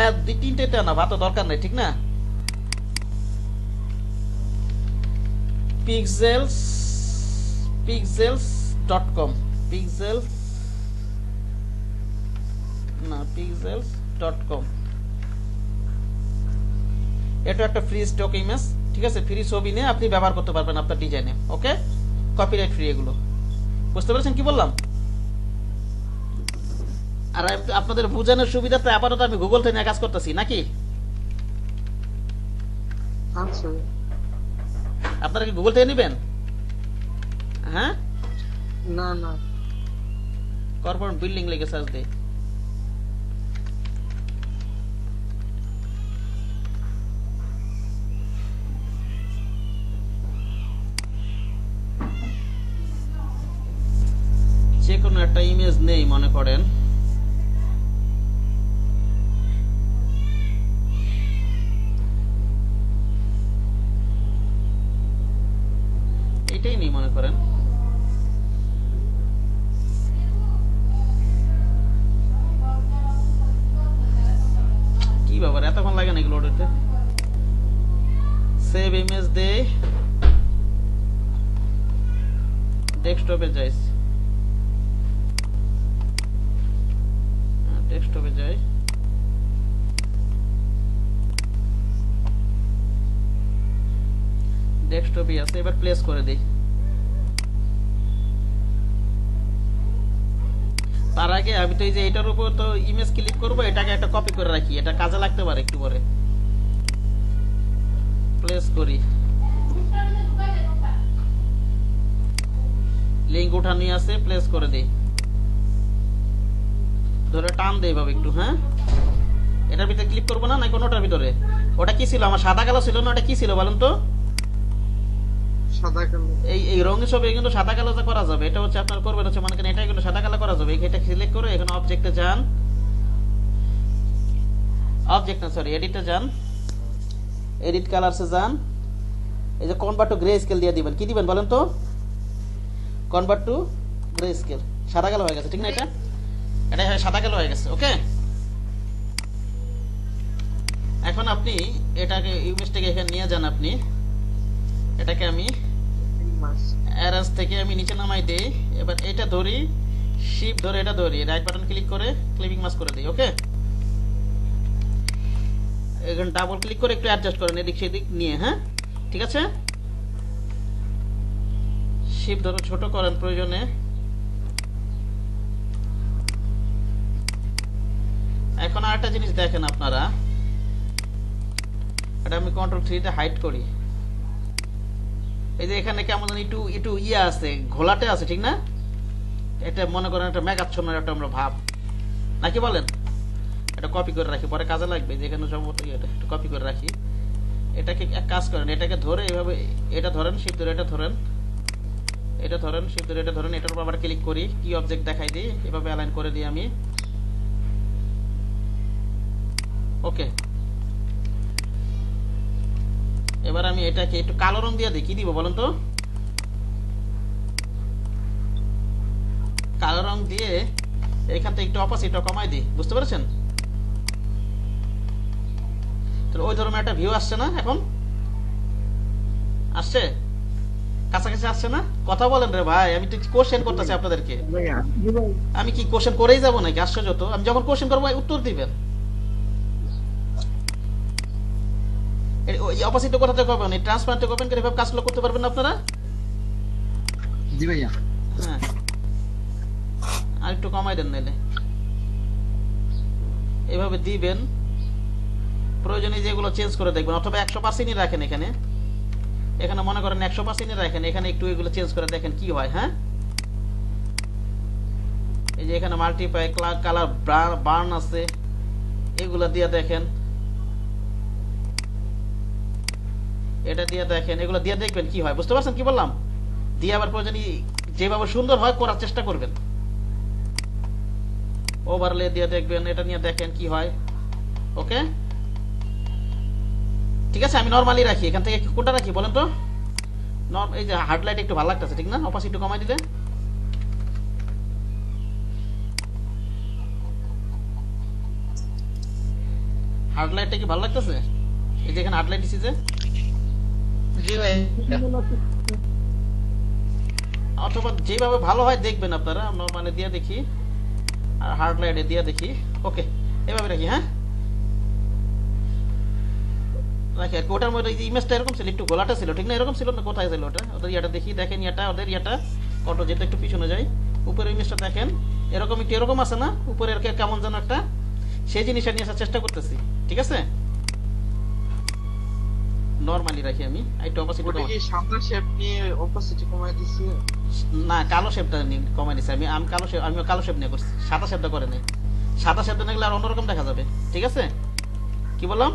না, ভাত দরকার নেই, ঠিক না? pixels.com, pixels.com। এটা একটা ফ্রি স্টক ইমেজ। ঠিক আছে, ফ্রি ছবি নিয়ে আপনি ব্যবহার করতে পারবেন আপনার ডিজাইনে। ওকে, কপিরাইট ফ্রি এগুলো, বুঝতে পেরেছেন কি বললাম? আর আপনাদের বোঝানোর সুবিধাতে আপাতত আমি গুগল থেকে নিয়ে কাজ করতেছি নাকি? আচ্ছা, আপনারা কি গুগল থেকে নেবেন? হ্যাঁ, না না, কর্পোরেট বিল্ডিং লিখে সার্চ দেই। যে কোনো একটা ইমেজ নেই মনে করেন, এটাই নেই মনে করেন। কি ব্যাপার, এতক্ষণ লাগে না এগুলো ওটাতে? সেভ ইমেজ দে, ডেস্কটপে যাইস, ডেস্কটপে যাই, ডেস্কটপে আছে। এবার প্লেস করে দিই। তার আগে আমি তো এই যে এটার উপর তো ইমেজ ক্লিক করবো, এটাকে একটা কপি করে রাখি, এটা কাজে লাগতে পারে একটু পরে। প্লেস করি, লিঙ্ক উঠানি আছে, প্লেস করে দেই, ধরে টান দেই ভাবে একটু। হ্যাঁ, এটার ভিতরে ক্লিক করবো না, না কোনোটার ভিতরে? ওটা কি ছিল আমার সাদা কালো ছিল না? ওটা কি ছিল বলেন তো? সাদা কালো। এই রঙের ছবি কিন্তু সাদা কালো করা যাবে। এটা হচ্ছে আপনার করবেন হচ্ছে মনে করেন এটা কিন্তু সাদা কালো করা যাবে। এটা সিলেক্ট করে এখানে অবজেক্টে যান, অবজেক্ট না সরি এডিটে যান, এডিট কালারসে যান, এই যে কনভার্ট টু গ্রে স্কেল দিয়ে দিবেন। কি দিবেন বলেন তো? Convert to grey scale. সাদা কালো হয়ে গেছে, ঠিক না? এটা সাদা কালো হয়ে গেছে। ওকে, এখন আপনি এটাকে ইমেজটাকে এখানে নিয়ে যান। আপনি এটাকে আমি অ্যারেঞ্জ থেকে আমি নিচে নামাই দেই। এবার এটা ধরি, শিফট ধরে এটা ধরি, রাইট বাটন ক্লিক করে ক্লিপিং মাস্ক করে দিই। ওকে, এখানে ডাবল ক্লিক করে একটু অ্যাডজাস্ট করেন এদিক সেদিক নিয়ে। হ্যাঁ, ঠিক আছে, শিফট ধরে ছোট করেন প্রয়োজনে। এখন আরেকটা জিনিস দেখেন আপনারা, এটা আমি কন্ট্রোল 3 তে হাইড করি। এই যে এখানে কেমন একটু ইয়ে আছে, ঘোলাটে আছে, ঠিক না? এটা মনে করেন একটা মেঘাচ্ছন্ন একটা আমরা ভাব, নাকি বলেন? এটা কপি করে রাখি, পরে কাজে লাগবে। যেখানে সম্ভবত এটা একটু কপি করে রাখি। এটাকে এক কাজ করেন, এটাকে ধরে এইভাবে এটা ধরেন, শিফট ধরে এটা ধরেন, এটা ধরেন শিফট ধরে এটা ধরেন, এটার উপর আবার ক্লিক করি, কি অবজেক্ট দেখাই দিই, এভাবে অ্যালাইন করে দিই আমি। ওকে, এবার আমি এটাকে একটু কালো রং দিয়ে দিই, কি দিব বলেন তো? কালো রং দিয়ে এখান থেকে একটু অপাসিটিটা কমাই দিই, বুঝতে পেরেছেন? তাহলে ওই ধরনের একটা ভিউ আসছে না? এখন আসছে, কাছাকাছি আসছে না? কথা বলেন রে ভাই, আমি তো কোশ্চেন করতেছি আপনাদেরকে। ভাইয়া আমি কি কোশ্চেন করেই যাবো নাকি? আশ্চর্য তো, আমি যখন কোশ্চেন করবো উত্তর দিবেন। অপোজিট কথা থেকে করবেন, এই ট্রান্সপারেন্ট করবেন, করে এভাবে কাজগুলো করতে পারবেন না আপনারা? জি ভাইয়া। হ্যাঁ, আর একটু কমাই দেন নাইলে। এভাবে দিবেন, প্রয়োজনে যেগুলো চেঞ্জ করে দেখবেন, অথবা 100%ই রাখেন এখানে। এখানে মনে করেন 100%ই রাখেন, এখানে একটু এগুলো চেঞ্জ করে দেখেন কি হয়। হ্যাঁ, এই যে এখানে মাল্টিপ্লাই কালার বার্ন আছে, এগুলো দিয়ে দেখেন, এটা দিয়ে দেখেন, এগুলো দিয়ে দেখবেন কি হয়। বুঝতে পারছেন কি বললাম? দিয়ে আবার প্রয়োজনে যেভাবে সুন্দর হয় করার চেষ্টা করবেন। ওভারলে দিয়ে দেখবেন, এটা নিয়ে দেখেন কি হয়। ওকে, ঠিক আছে, আমি নরমালি রাখি। এখান থেকে কোনটা রাখি বলেন তো? এই যে হার্ড লাইট একটু ভালো লাগতেছে, ঠিক না? অপাসিটি একটু কমাই দিলে হার্ড লাইটটা কি ভালো লাগতেছে? এই যে এখানে হার্ড লাইট দিছি যে, জি ভাই। অথবা যেভাবে ভালো হয় দেখবেন আপনারা। নরমালি দিয়ে দেখি আর হার্ড লাইটে দিয়ে দেখি। ওকে, এভাবে রাখি। হ্যাঁ, রাখি আর কি। ওটার মধ্যে এই যে ইমেজটা এরকম ছিল, একটু গোলাটা ছিল, ঠিক না? এরকম ছিল না? কোথায় ছিল ওটা? ওদের ইয়াটা দেখি, দেখেন ইয়াটা, ওদের ইয়াটা কত, যেটা একটু পিছনে যায়, উপরে ইমেজটা দেখেন, এরকম একটু এরকম আছে না উপরে, কেমন যেন একটা, সেই জিনিসটা নিয়ে আসার চেষ্টা করতেছি। ঠিক আছে, নরমালি রাখি আমি, একটু অপোজিট ওটা কি সাদা শেপ নিয়ে অপোজিট কমাই দিছি? না, কালো শেপটা কমাই দিছি আমি। আমি কালো শেপ নিয়ে করছি, সাদা শেপটা করে নেই। সাদা শেপটা নিয়ে গেলে আর অন্যরকম দেখা যাবে। ঠিক আছে, কি বললাম?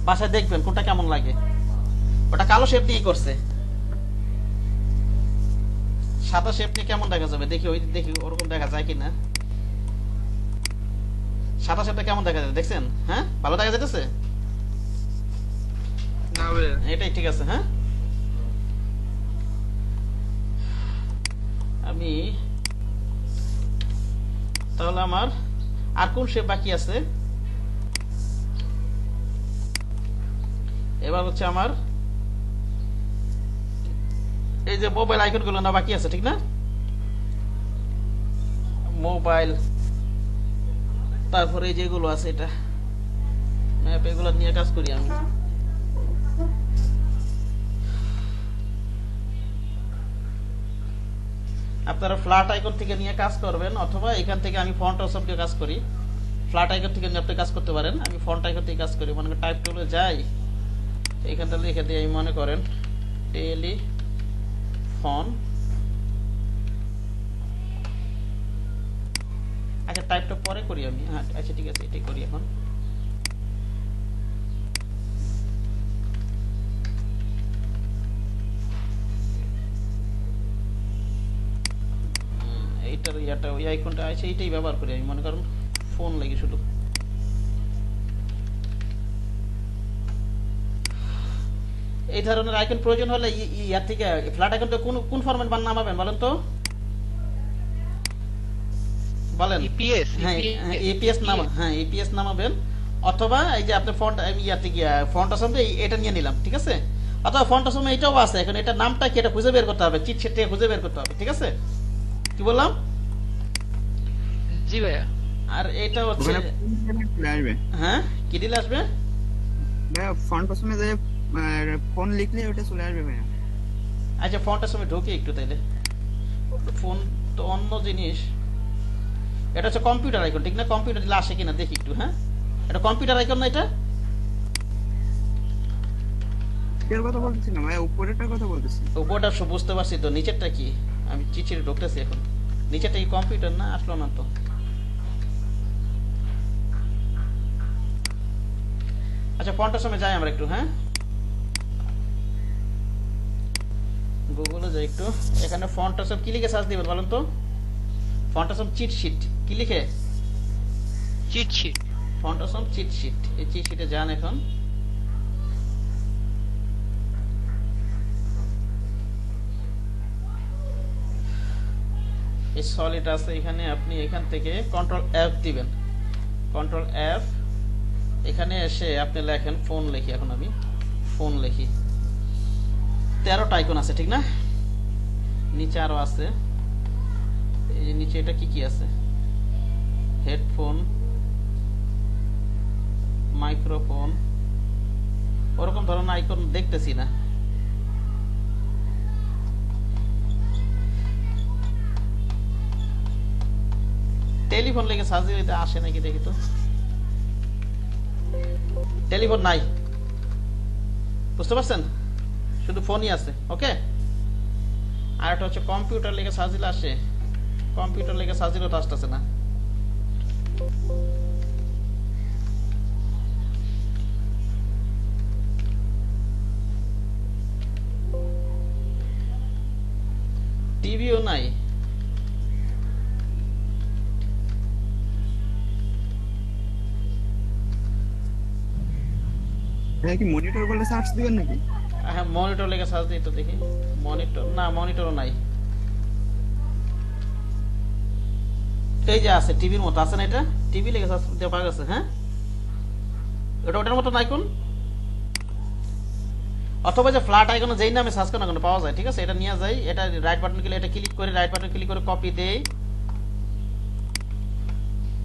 বাসায় দেখবেন কোনটা কেমন লাগে। ওটা কালো শেপ দিয়ে করছে, সাদা শেপ নিয়ে কেমন দেখা যাবে দেখি, ওই দেখি ওরকম দেখা যায় কিনা। সাদা শেপটা কেমন দেখা যায় দেখছেন? হ্যাঁ, ভালো দেখা যাইতেছে? না ভাই। এটাই ঠিক আছে। হ্যাঁ, আমি তাহলে আমার আর কোন শেপ বাকি আছে? এবার হচ্ছে আমার এই যে মোবাইল আইকন গুলো না বাকি আছে, ঠিক না? মোবাইল, তারপরে এই যেগুলো আছে, এটা ম্যাপ, এগুলো নিয়ে কাজ করি আমি। আপনারা ফ্ল্যাট আইকন থেকে নিয়ে কাজ করবেন, অথবা এখান থেকে আমি ফন্ট অপশন দিয়ে কাজ করি। ফ্ল্যাট আইকন থেকে আপনি কাজ করতে পারেন, আমি ফন্ট আইকন থেকে কাজ করি। মনে করেন টাইপ টুলে যাই, এখানটা লিখে দিই আমি, মনে করেন টেলি ফন। আচ্ছা, টাইপটা পরে করি আমি। হ্যাঁ, আচ্ছা ঠিক আছে, এটাই করি এখন। এইটার ইয়াটা, ওই আইকনটা আছে, এইটাই ব্যবহার করি আমি, মনে করেন ফোন লাগে শুধু। এই ধরনের আইকন প্রয়োজন হলে ইয়ার থেকে ফ্ল্যাট আইকনটা কোন ফরম্যাট নামাবেন বলেন তো? বলেন। ইপিএস। হ্যাঁ, এপিএস নামা, হ্যাঁ এপিএস নামাবেন, অথবা এই যে আপনি ফন্ট, আমি ইয়ার থেকে ফন্ট আসামে এটা নিয়ে নিলাম, ঠিক আছে? অথবা ফন্ট আসামে এটাও আছে, এখন এটা নামটা কি এটা খুঁজে বের করতে হবে, চিট সেট থেকে খুঁজে বের করতে হবে। ঠিক আছে, কি বললাম? জি ভাইয়া। আর এটা হচ্ছে, ওখানে চলে আসবে হ্যাঁ কি দিলে আসবে? ভাইয়া। ফন্ট পছন্দ যে ফোন লিখলে ওটা চলে আসবে ভাইয়া। আচ্ছা, ফন্টের সময় ঢুকি একটু তাইলে। ফোন তো অন্য জিনিস, এটা হচ্ছে কম্পিউটার আইকন, ঠিক না? কম্পিউটার দিলে আসে কিনা দেখি একটু। হ্যাঁ, এটা কম্পিউটার আইকন না? এটা এটার কথা বলতেছি না ভাইয়া, উপরেরটার কথা বলতেছি। উপরটা সব বুঝতে পারছি, তো নিচেরটা কি? আমি চিঠির ঢুকতেছি এখন। নিচেরটা কি কম্পিউটার না? আসলো না তো। আচ্ছা, ফন্টের সময় যাই আমরা একটু। হ্যাঁ, গুগলে যাই একটু, এখানে ফন্টটা সব কি লিখে সার্চ দিবেন বলেন তো? ফন্টটা সব চিট শিট কি লিখে? Cheat sheet. ফন্টটা সব চিট শিট, এই চিট শিটে যান এখন। এই সলিড আছে এখানে, আপনি এখান থেকে কন্ট্রোল এফ দিবেন, কন্ট্রোল এফ। এখানে এসে আপনি লেখেন ফোন লিখি, এখন আমি ফোন লিখি। 13টা আইকন আছে ঠিক না? নিচে আরো আছে, এই যে নিচে এটা কি কি আছে, হেডফোন, মাইক্রোফোন, ওরকম ধরনের আইকন দেখতেছি না। টেলিফোন লেগে সার্চ দিলে আসে নাকি দেখি তো। টেলিফোন নাই, বুঝতে পারছেন? শুধু ফোনই আছে। ওকে, আর একটা হচ্ছে কম্পিউটার লেগে সার্চ দিলে আসে, কম্পিউটার লেগে সার্চ দিলেও তো আসতেছে না। টিভিও নাই। ভাইয়া কি মনিটর বলে সার্চ দিবেন নাকি? হ্যাঁ, মনিটর লেগে সার্চ দিই তো দেখি। মনিটর না, মনিটরও নাই। এই যে আছে, টিভির মতো আছে না, এটা টিভি লেগে সার্চ দিয়ে পাওয়া গেছে। হ্যাঁ, এটা ওটার মতো আইকন, অথবা যে ফ্ল্যাট আইকন যেই নামে সার্চ করেন না পাওয়া যায়। ঠিক আছে, এটা নিয়ে যাই, এটা রাইট বাটন ক্লিক, এটা ক্লিক করে রাইট বাটন ক্লিক করে কপি দেই,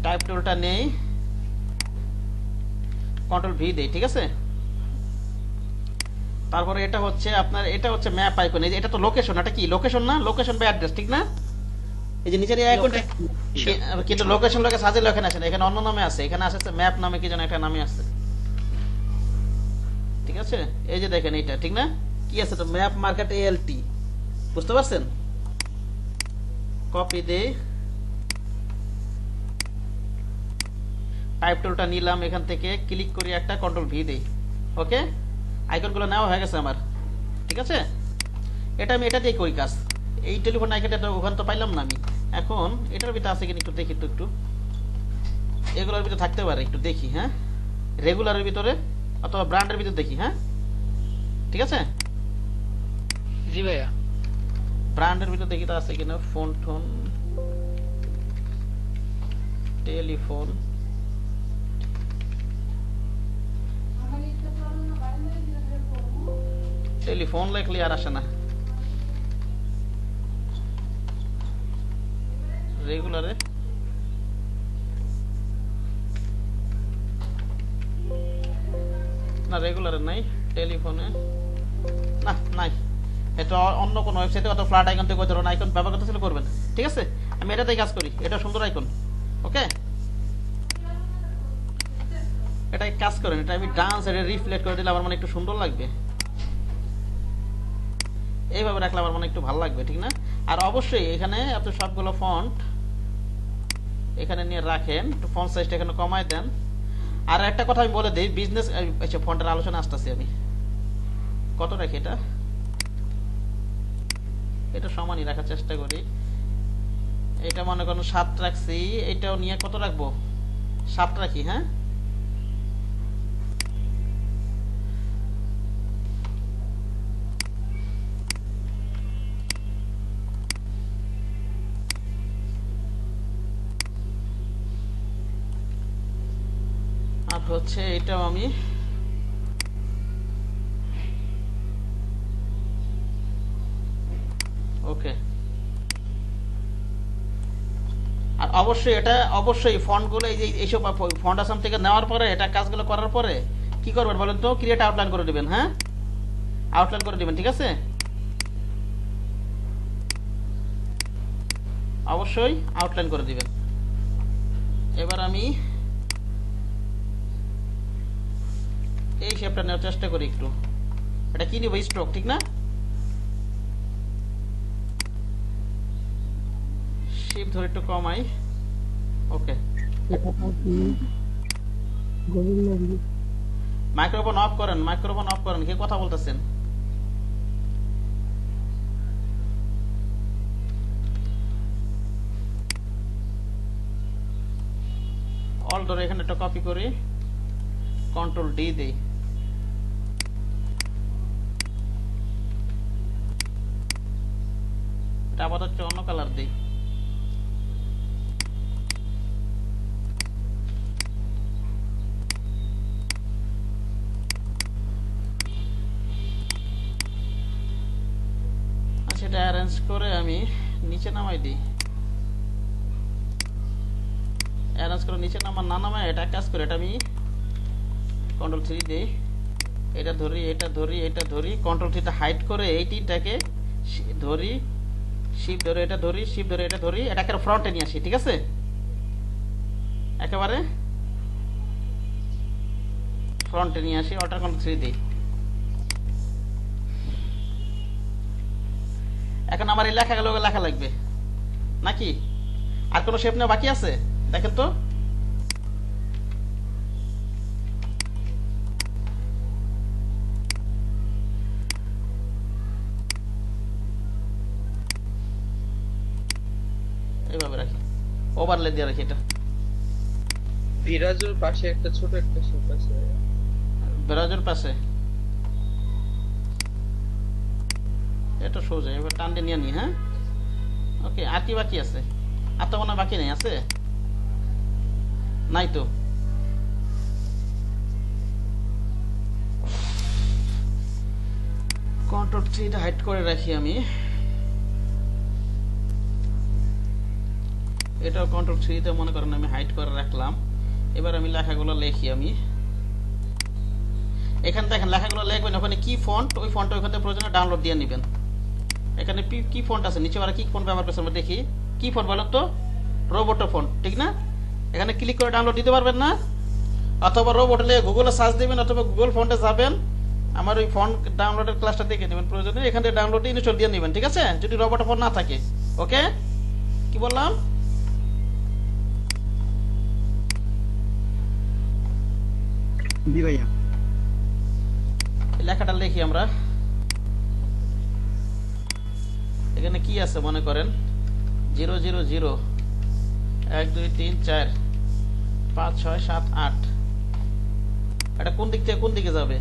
টাইপ টুলটা নেই, কন্ট্রোল ভি দেই। ঠিক আছে, তারপরে এটা হচ্ছে আপনার, এটা হচ্ছে ম্যাপ আইকন। এই যে এটা তো লোকেশন, এটা কি লোকেশন না? লোকেশন বা অ্যাড্রেস ঠিক না? এই যে নিচের এই আইকনটা, কিন্তু লোকেশন লোকে সাজেল এখানে আসে না, এখানে অন্য নামে আছে, এখানে আসছে ম্যাপ নামে কি যেন একটা নামে আসছে। ঠিক আছে, এই যে দেখেন এইটা ঠিক না, কি আছে তো, ম্যাপ মার্কেট এএলটি, বুঝতে পারছেন? কপি দেই, টাইপ টুলটা নিলাম, এখান থেকে ক্লিক করি একটা, কন্ট্রোল ভি দেই। ওকে, আইকনগুলো নেওয়া হয়ে গেছে আমার। ঠিক আছে, এটা আমি এটা দিয়ে করি কাজ। এই টেলিফোন আইকনটা তো ওখানে তো পাইলাম না আমি। এখন এটার ভিতরে আছে কিনা একটু দেখি তো, একটু এগুলোর ভিতরে থাকতে পারে, একটু দেখি। হ্যাঁ, রেগুলারের ভিতরে অথবা ব্র্যান্ডের ভিতরে দেখি। হ্যাঁ, ঠিক আছে, জি ভাইয়া। ব্র্যান্ডের ভিতরে দেখি তো আছে কিনা। ফোন টোন, টেলিফোন, টেলিফোন লেখলে আর আসে না। রেগুলারে না, রেগুলারে নাই, টেলিফোনে না, নাই। এটা অন্য কোনো ওয়েবসাইটে অত ফ্ল্যাট আইকন থেকে ধরুন আইকন ব্যবহার করতে চাইলে করবেন। ঠিক আছে, আমি এটাতেই কাজ করি, এটা সুন্দর আইকন। ওকে, এটাই কাজ করেন, এটা আমি ডান্স এটা রিফ্লেক্ট করে দিলে আমার মানে একটু সুন্দর লাগবে। এইভাবে রাখলে আমার মানে একটু ভালো লাগবে, ঠিক না? আর অবশ্যই এখানে আপনি সবগুলো ফন্ট এখানে নিয়ে রাখেন, একটু ফন্ট সাইজটা এখানে কমায় দেন। আর একটা কথা আমি বলে দিই, বিজনেস আচ্ছা ফন্টের আলোচনা আসতেছি আমি। কত রাখি এটা? এটা সমানই রাখার চেষ্টা করি। এটা মনে করেন 7 রাখছি, এটাও নিয়ে কত রাখবো? 7 রাখি। হ্যাঁ, আর হচ্ছে এটাও আমি ওকে। আর অবশ্যই এটা অবশ্যই ফন্টগুলো এই যে এইসব ফন্ট আসাম থেকে নেওয়ার পরে এটা কাজগুলো করার পরে কি করবেন বলেন তো? ক্রিয়েট আউটলাইন করে দিবেন। হ্যাঁ, আউটলাইন করে দিবেন। ঠিক আছে, অবশ্যই আউটলাইন করে দিবেন। এবার আমি এই শেপটা নেওয়ার চেষ্টা করি একটু। এটা কি নিব? স্ট্রোক, ঠিক না? শিপ ধরে একটু কমাই। ওকে, মাইক্রোফোন অফ করেন, মাইক্রোফোন অফ করেন। কে কথা বলতেছেন? ধরে এখানে একটা কপি করি, কন্ট্রোল ডি দেই। এটা আপাতত অন্য কালার দিই। সেটা অ্যারেঞ্জ করে আমি নিচে নামাই দিই। অ্যারেঞ্জ করে নিচে না নামায় এটা কাজ করে, এটা আমি কন্ট্রোল 3 দিই। এটা ধরি, এটা ধরি, এটা ধরি, কন্ট্রোল 3টা হাইড করে এই তিনটাকে ধরি, শিপ ধরে এটা ধরি, শিপ ধরে এটা ধরি, এটাকে ফ্রন্টে নিয়ে আসি। ঠিক আছে, একেবারে ফ্রন্টে নিয়ে আসি, অল্টার কন্ট্রোল 3 দিই। এখন আমার এই লেখাগুলো লেখা লাগবে নাকি? আর কোনো শেপ নেওয়া বাকি আছে? দেখেন তো। এইভাবে রাখি, ওভারলে দিয়ে রাখি। এটা বিরাজুর পাশে একটা ছোট একটা শেপ আছে। বেরাজের পাশে এটা সোজা, এবার টান দিয়ে নিয়ে নি। হ্যাঁ, ওকে। আর কি বাকি আছে? আর তো মনে হয় বাকি নেই, আছে? নাই তো। কন্ট্রোল 3টা হাইড করে রাখি আমি। এটাও কন্ট্রোল 3তে মনে করেন আমি হাইড করে রাখলাম। এবার আমি লেখাগুলো লিখি। আমি এখানে দেখেন লেখাগুলো লিখবেন, ওখানে কি ফন্ট, ওই ফন্টটা ওখান থেকে প্রয়োজনে ডাউনলোড দিয়ে নেবেন। এখানে কি ফন্ট আছে নিচে, ওরা কি ফন্ট ব্যবহার করছে আমরা দেখি। কি ফন্ট বলেন তো? রোবোটো ফন্ট, ঠিক না? এখানে ক্লিক করে ডাউনলোড দিতে পারবেন না? অথবা রোবোটো লিখে গুগলে সার্চ দিবেন, অথবা গুগল ফন্টে যাবেন, আমার ওই ফন্ট ডাউনলোডের ক্লাসটা দেখে নেবেন প্রয়োজনে। এখান থেকে ডাউনলোড দিয়ে ইনস্টল দিয়ে নেবেন, ঠিক আছে? যদি রোবোটো ফন্ট না থাকে। ওকে, কি বললাম? জি ভাইয়া। লেখাটা লিখি আমরা। এখানে কি আছে মনে করেন 0 0 0 1 2 3 4 5 6 7 8। এটা কোন দিক থেকে কোন দিকে যাবে?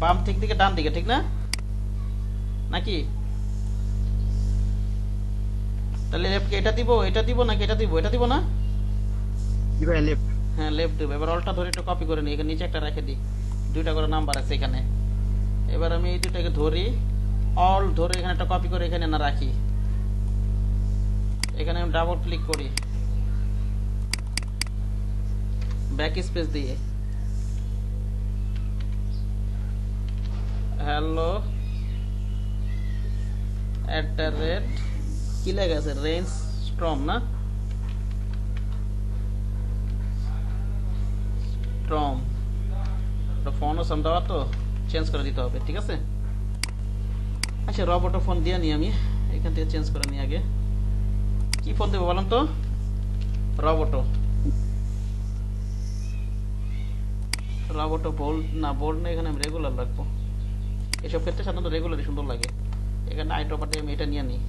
বাম থেকে ডান দিকে, ঠিক না? নাকি? তাহলে লেফট এটা দিব, এটা দিব নাকি এটা দিব? এটা দিব না? জি ভাইয়া, লেফট। হ্যাঁ, লেফট দেবো। এবার অলটা ধরে একটু কপি করে নিই, এখানে নিচে একটা রেখে দিই, দুইটা করে নাম্বার আছে এখানে। এবার আমি এই দুটাকে ধরি, অল ধরে এখানে একটা কপি করে এখানে না রাখি। এখানে আমি ডাবল ক্লিক করি, ব্যাক স্পেস দিয়ে হ্যালো @ কি লেখা আছে? রেঞ্জ স্ট্রম না? স্ট্রম ফোন ও সাম দেওয়া তো চেঞ্জ করে দিতে হবে, ঠিক আছে? আচ্ছা, রবোটো ফোন দিয়ে নিই আমি, এখান থেকে চেঞ্জ করে নিই আগে। কি ফোন দেবো বলেন তো? রবোটো। রবোটো বোল্ড না, বোল্ড না, এখানে আমি রেগুলার রাখবো। এসব ক্ষেত্রে সাধারণত রেগুলারই সুন্দর লাগে। এখানে আই টপার দিয়ে আমি এটা নিয়ে নিই।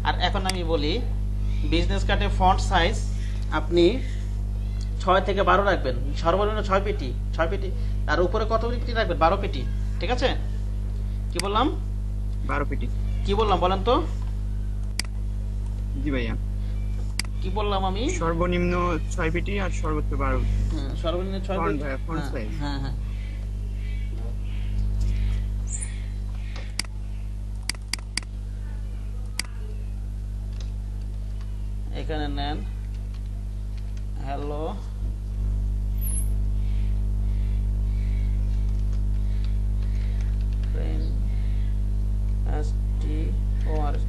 আর এখন আমি বলি, বিজনেস কার্ডে ফন্ট সাইজ আপনি 6 থেকে 12 রাখবেন, সর্বনিম্ন 6 পেটি, 6 পেটি। আর উপরে কত পেটি রাখবেন? 12 পেটি, ঠিক আছে? কি বললাম? 12 পেটি। কি বললাম বলেন তো? জি ভাইয়া। কি বললাম আমি? সর্বনিম্ন 6 পেটি আর সর্বোচ্চ 12। হ্যাঁ, সর্বনিম্ন 6 ফন্ট পেটি। ভাইয়া, ফন্ট সাইজ। হ্যাঁ হ্যাঁ। এখানে নেন হ্যালো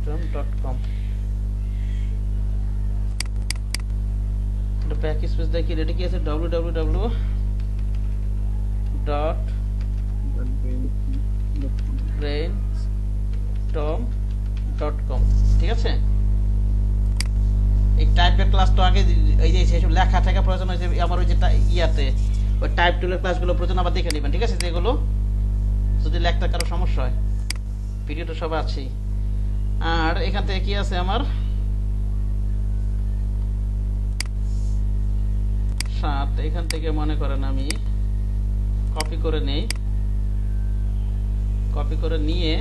storm.com। এটা ব্যাক স্পেস দেখি, এটা কি আছে? www.brainstorm.com, ঠিক আছে? এই টাইপের ক্লাস তো আগে, এই যে সেসব লেখা থাকা প্রয়োজন হয়েছে আমার ওই যে ইয়াতে, ওই টাইপ টুলের ক্লাসগুলো প্রয়োজন আবার দেখে নেবেন, ঠিক আছে? যেগুলো যদি লেখতে কারো সমস্যা হয়, ভিডিওটা সব আছেই। আর এখান থেকে কি আছে আমার 7, এখান থেকে মনে করেন আমি কপি করে নেই, কপি করে নিয়ে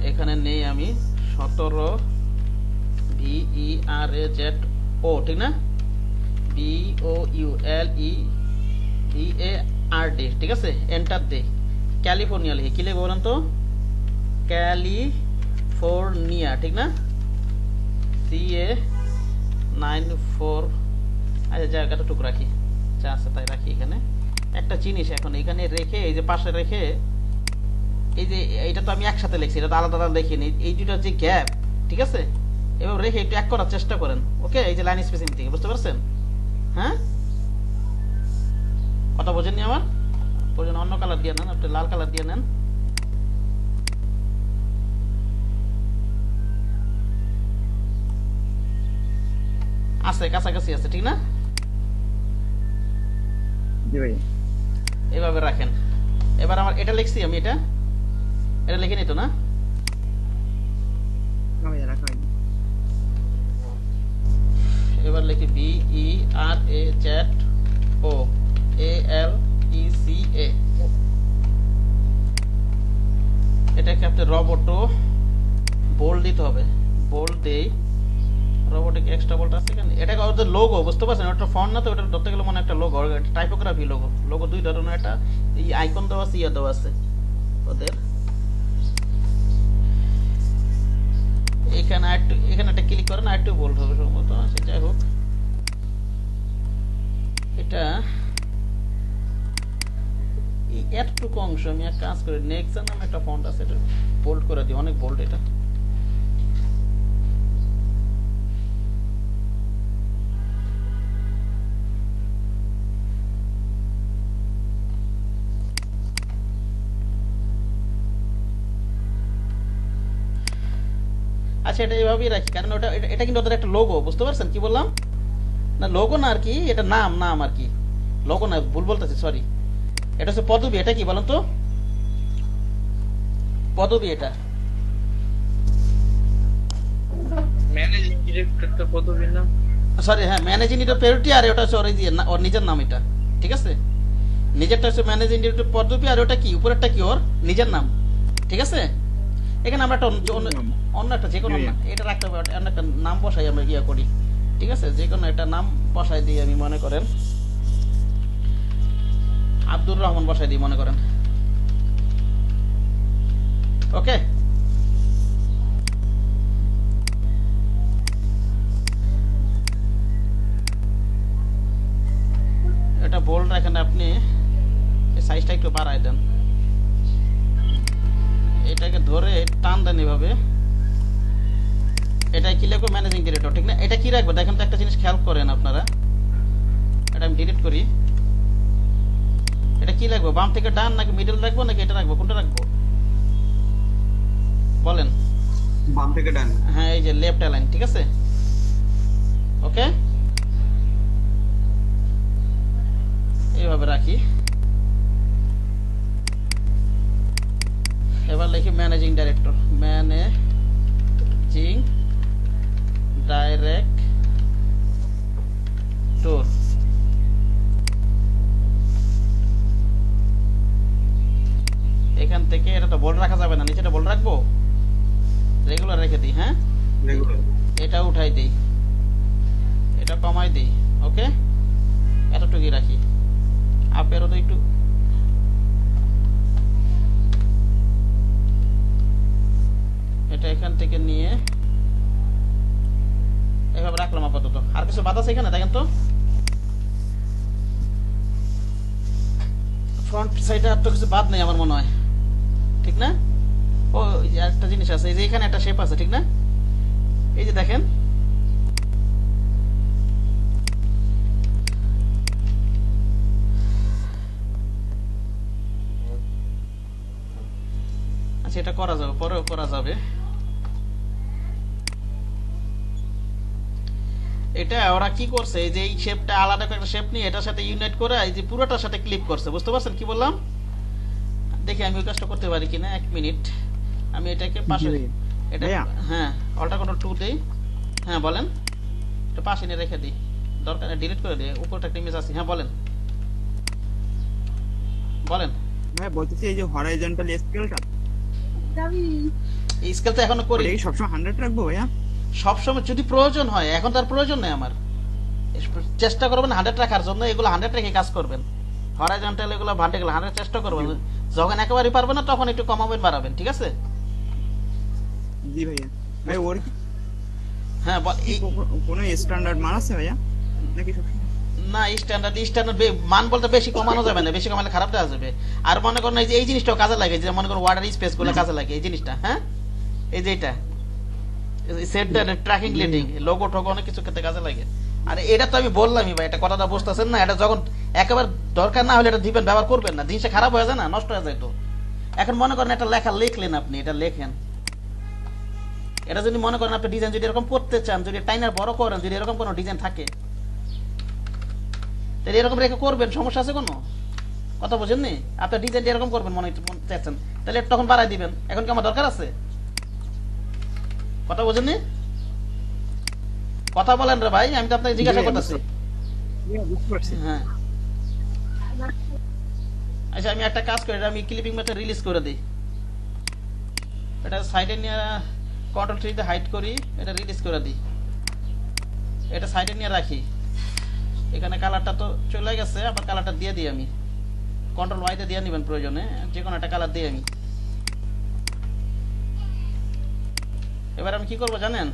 এখানে নেই আমি 17 VERAZO, ঠিক না? BOULEVARD, ঠিক আছে? এন্টার দে। ক্যালিফোর্নিয়া লিখে কি লিখবো বলেন তো? ক্যালিফোর্নিয়া, ঠিক না? CA94। আচ্ছা জায়গাটা টুক রাখি, যা আছে তাই রাখি। এখানে একটা জিনিস এখন এখানে রেখে, এই যে পাশে রেখে, এই যে এইটা তো আমি একসাথে লিখছি, এটা তো আলাদা আলাদা লিখিনি, এই দুটো যে গ্যাপ, ঠিক আছে, এবার রেখে একটু এক করার চেষ্টা করেন। ওকে, এই যে লাইন স্পেসিং থেকে, বুঝতে পারছেন? হ্যাঁ, কথা বোঝেননি আমার? বোঝেন, অন্য কালার দিয়ে নেন, আপনি লাল কালার দিয়ে নেন। আছে, কাছাকাছি আছে, ঠিক না? জি ভাই। এভাবে রাখেন। এবার আমার এটা লিখছি, আমি এটা লিখে নিত না? না ভাই, রাখা হয়নি। এবার লিখি BERAZOALECA। এটাকে আপনি রোবটো বোল্ড দিতে হবে, বোল্ড দেই। রোবোটিক এক্সট্রা বোল্ট আছে কেন? এটা ওদের লোগো, বুঝতে পারছেন? ওটা ফন্ট না তো, ওটা ধরতে গেলে মনে একটা লোগো, টাইপোগ্রাফি লোগো। লোগো দুই ধরনের, একটা এই আইকন দেওয়া আছে, ইয়া দেওয়া আছে ওদের। এখানে একটু, এখানে একটা ক্লিক করেন, আর একটু বোল্ড হবে সম্ভবত। সে যাই হোক, এটা এই এতটুকু অংশ আমি এক কাজ করি, নেক্সট নামে একটা ফন্ট আছে, এটা বোল্ড করে দিই, অনেক বোল্ড এটা। আচ্ছা, এটা এইভাবেই রাখি, কারণ ওটা এটা কিন্তু ওদের একটা লোগো, বুঝতে পারছেন কি বললাম? না লোগো না আর কি, এটা নাম আর কি, লোগো না, ভুল বলতেছি, সরি। এটা হচ্ছে পদবী। এটা কি বলেন তো? পদবী এটা। ম্যানেজিং ডিরেক্টর তো পদবী না? সরি, হ্যাঁ, ম্যানেজিং ডিরেক্টর প্রায়োরিটি, আর ওটা হচ্ছে ওর নিজের নাম এটা, ঠিক আছে? নিজেরটা হচ্ছে ম্যানেজিং ডিরেক্টর পদবী, আর ওটা কি উপরেরটা কি ওর নিজের নাম, ঠিক আছে? এখানে আমরা একটা অন্য একটা যে কোনো এটা রাখতে হবে, অন্য একটা নাম বসাই আমরা ইয়া করি, ঠিক আছে? যে কোনো একটা নাম বসাই দিই, আমি মনে করেন আব্দুর রহমান বসাই দিই, মনে করেন। ওকে, এটা বোল্ড রাখেন আপনি, এই সাইজটা একটু বাড়াই দেন, এটাকে ধরে টান দেন এভাবে। এটা কি লিখবো? ম্যানেজিং ডিরেক্টর, ঠিক না? এটা কি রাখবো দেখেন তো, একটা জিনিস খেয়াল করেন আপনারা, এটা আমি ডিলিট করি। এটা কি রাখবো, বাম থেকে ডান নাকি মিডল রাখবো নাকি এটা রাখবো, কোনটা রাখবো বলেন? বাম থেকে ডান। হ্যাঁ, এই যে লেফট অ্যালাইন, ঠিক আছে? ওকে, এইভাবে রাখি। এবার লিখি ম্যানেজিং ডাইরেক্টর, ম্যানেজিং ডাইরেক্টর। এখান থেকে এটা তো বোল্ড রাখা যাবে না, নিচেটা বোল্ড রাখবো, রেগুলার রেখে দিই। হ্যাঁ, এটা উঠাই দিই, এটা কমাই দিই। ওকে, এতটুকুই রাখি। আপেরও তো একটু, এটা এখান থেকে নিয়ে এভাবে রাখলাম আপাতত। আর কিছু বাদ আছে এখানে দেখেন তো, ফ্রন্ট সাইডে আর তো কিছু বাদ নেই আমার মনে হয়, ঠিক না? ও, একটা জিনিস আছে, এই যে এখানে একটা শেপ আছে, ঠিক না? এই যে দেখেন, আচ্ছা এটা করা যাবে, পরেও করা যাবে। এটা ওরা কি করছে, এই যে এই শেপটা আলাদা একটা শেপ নিয়ে এটার সাথে ইউনাইট করে এই যে পুরোটার সাথে ক্লিপ করছে, বুঝতে পারছেন কি বললাম? দেখি আমি ওই কাজটা করতে পারি কিনা, 1 মিনিট। আমি এটাকে জি পাশে, ভাইয়া। এটা, ভাইয়া। হ্যাঁ অল্টার কন্ট্রোল 2 দেই। হ্যাঁ বলেন, এটা পাশে নিয়ে রেখে দিই, দরকার ডিলিট করে দিই, উপরটা একটা ইমেজ আছে। হ্যাঁ বলেন বলেন। ভাইয়া বলতেছি এই যে হরাইজন্টাল স্কেলটা এই স্কেল তো এখনো করি, ওটা কি সবসময় 100 রাখবো ভাইয়া? সবসময় যদি প্রয়োজন হয়, এখন তার প্রয়োজন নেই আমার। চেষ্টা করবেন 100 রাখার জন্য, এগুলো 100 রেখে কাজ করবেন। হরাইজন্টাল এগুলো ভার্টিক্যাল 100 চেষ্টা করবেন। যখন একেবারেই পারবেন না তখন একটু কমাবেন বাড়াবেন, ঠিক আছে? জি ভাইয়া। ভাই ওর কি হ্যাঁ কোনো স্ট্যান্ডার্ড মান আছে ভাইয়া নাকি সবসময়? না, স্ট্যান্ডার্ড মান বলতে বেশি কমানো যাবে না, বেশি কমালে খারাপ দেওয়া যাবে। আর মনে করেন এই যে এই জিনিসটাও কাজে লাগে, যে মনে করেন ওয়ার্ডার স্পেস গুলো কাজে লাগে, এই জিনিসটা, হ্যাঁ এই যে এটা set tracking leading logo Togo অনেক কিছু ক্ষেত্রে কাজে লাগে। আর এটা তো আমি বললামই ভাই, এটা কথাটা বুঝতেছেন না? এটা যখন একেবারে দরকার না হলে এটা দিবেন, ব্যবহার করবেন না, জিনিসটা খারাপ হয়ে যায় না, নষ্ট হয়ে যায়। তো এখন মনে করেন একটা লেখা লিখলেন আপনি, এটা লেখেন, এটা যদি মনে করেন আপনি ডিজাইন যদি এরকম করতে চান, যদি টাইনার বড় করেন, যদি এরকম কোনো ডিজাইন থাকে, তাহলে এরকম রেখে করবেন, সমস্যা আছে কোনো? কথা বোঝেননি? আপনার ডিজাইনটা এরকম করবেন মনে চাচ্ছেন, তাহলে তখন বাড়াই দিবেন। এখন কি আমার দরকার আছে? কথা বোঝেননি? কথা বলেন রে ভাই, আমি তো আপনাকে জিজ্ঞাসা করতেছি। ভাইয়া বুঝতে পারছি। হ্যাঁ আচ্ছা, আমি একটা কাজ করি, আমি ক্লিপিং ম্যাথড রিলিজ করে দিই, এটা সাইডে নিয়ে কন্ট্রোল 3 তে হাইড করি, এটা রিলিজ করে দিই, এটা সাইডে নিয়ে রাখি। এখানে কালারটা তো চলে গেছে, আবার কালারটা দিয়ে দিই আমি, কন্ট্রোল ওয়াই তে দিয়ে নেবেন প্রয়োজনে, যে কোনো একটা কালার দিই আমি। এবার আমি কি করব জানেন?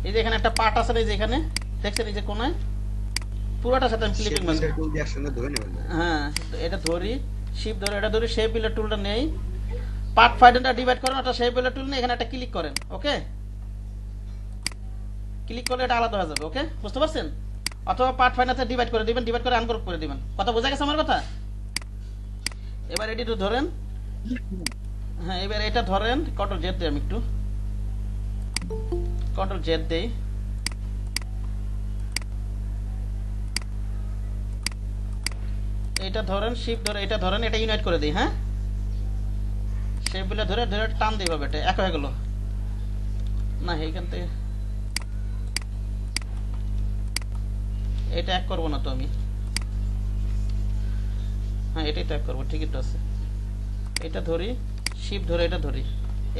এই যে এখানে একটা পার্ট আছে, এই যে এখানে দেখছেন, এই যে কোনায় পুরোটার সাথে আমি ক্লিপিং মারব। হ্যাঁ এটা ধরি, শিপ ধরে এটা ধরি, শেপ বিল্ডার টুলটা নেই, পার্ট ফাইন্ডারটা ডিভাইড করেন, ওটা শেপ বিল্ডার টুল নিয়ে এখানে একটা ক্লিক করেন, ওকে? ক্লিক করলে এটা আলাদা হয়ে যাবে, ওকে? বুঝতে পারছেন? অথবা পার্ট ফাইন্ডারতে ডিভাইড করে দিবেন, ডিভাইড করে আনগ্রুপ করে দিবেন। কথা বোঝা গেছে আমার কথা? এবার এটি তো ধরেন, হ্যাঁ এবার এটা ধরেন, কন্ট্রোল জেড দিই, আমি একটু কন্ট্রোল জেড দেই, এটা ধরেন, শিফট ধরে এটা ধরেন, এটা ইউনাইট করে দিই, হ্যাঁ শেপ বিল্ডার ধরে ধরে টান দিই ভাবে, এটা এক হয়ে গেল না? এইখান থেকে এটা এক করবো না তো আমি, হ্যাঁ এটাই তো এক করবো, ঠিকই তো আছে। এটা ধরি, শিফট ধরে এটা ধরি,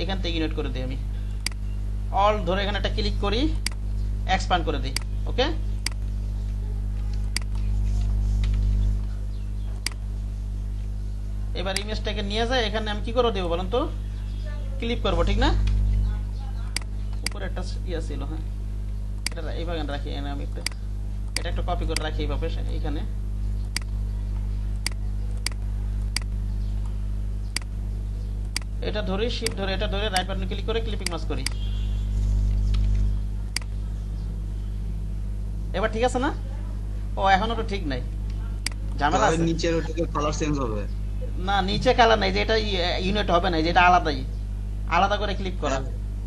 এখান থেকে ইউনিট করে দিই আমি, অল ধরে এখানে একটা ক্লিক করি, এক্সপ্যান্ড করে দিই, ওকে? এবার ইমেজটাকে নিয়ে যায় এখানে, আমি কি করে দেবো বলেন তো? ক্লিক করবো, ঠিক না? উপরে একটা ইয়ে ছিল, হ্যাঁ এটা এইভাবে রাখি, এনে আমি এটা একটা কপি করে রাখি এইভাবে এইখানে। এটা ধরে শিফট ধরে এটা ধরে রাইট বাটন ক্লিক করে ক্লিপিং মাস করি। এবার ঠিক আছে না? ও এখনো তো ঠিক নাই, ঝামেলা আছে। নিচের ওটাকে কালার চেঞ্জ হবে? না নিচে কালার নাই, যে এটা ইউনিট হবে না, যেটা আলাদাই, আলাদা করে ক্লিক করা,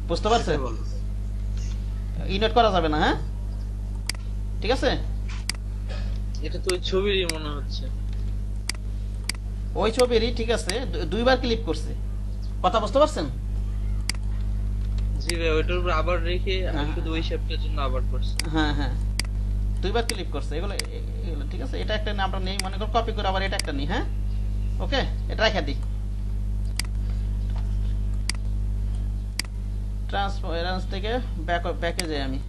বুঝতে পারছেন? ইউনিট করা যাবে না, হ্যাঁ ঠিক আছে? এটা তো ওই ছবিরই মনে হচ্ছে। ওই ছবিরই, ঠিক আছে, দুইবার ক্লিক করছে, কথা বুঝতে পারছেন? জি ভাই, ওইটার উপর আবার রেখে আর হ্যাঁ। শুধু ওই শেপটার জন্য আবার করছে। হ্যাঁ হ্যাঁ দুইবার ক্লিক করছে, এগুলো এগুলো ঠিক আছে। এটা একটা আমরা নেই, মনে কর কপি করে আবার এটা একটা নিই, হ্যাঁ ওকে? এটা রাখা দিই, ট্রান্সপারেন্স থেকে ব্যাকে যাই আমি,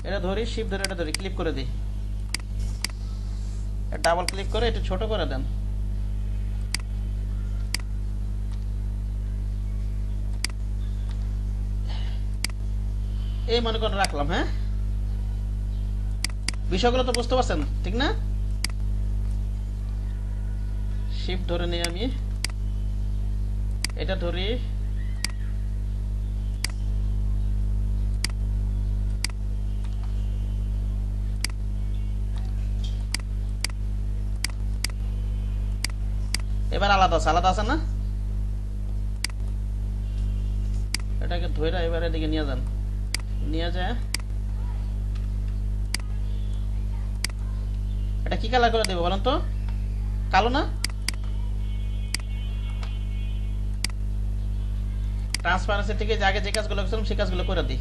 এটা ধরি, শিফট ধরে এটা ধরি, ক্লিক করে দিই, ডাবল ক্লিক করে এটা ছোট করে দেন। এই মনে করে রাখলাম, হ্যাঁ বিষয়গুলো তো বুঝতে পারছেন, ঠিক না? শিফট ধরে নিই আমি, এটা ধরি, এবার আলাদা আছে না? এটাকে ধরে এবার এদিকে নিয়ে যান, নিয়ে যায়, এটা কি কালার করে দেবো বলেন তো? কালো না? ট্রান্সপারেন্সি থেকে যে আগে যে কাজগুলো করছিলাম সেই কাজগুলো করে দিই।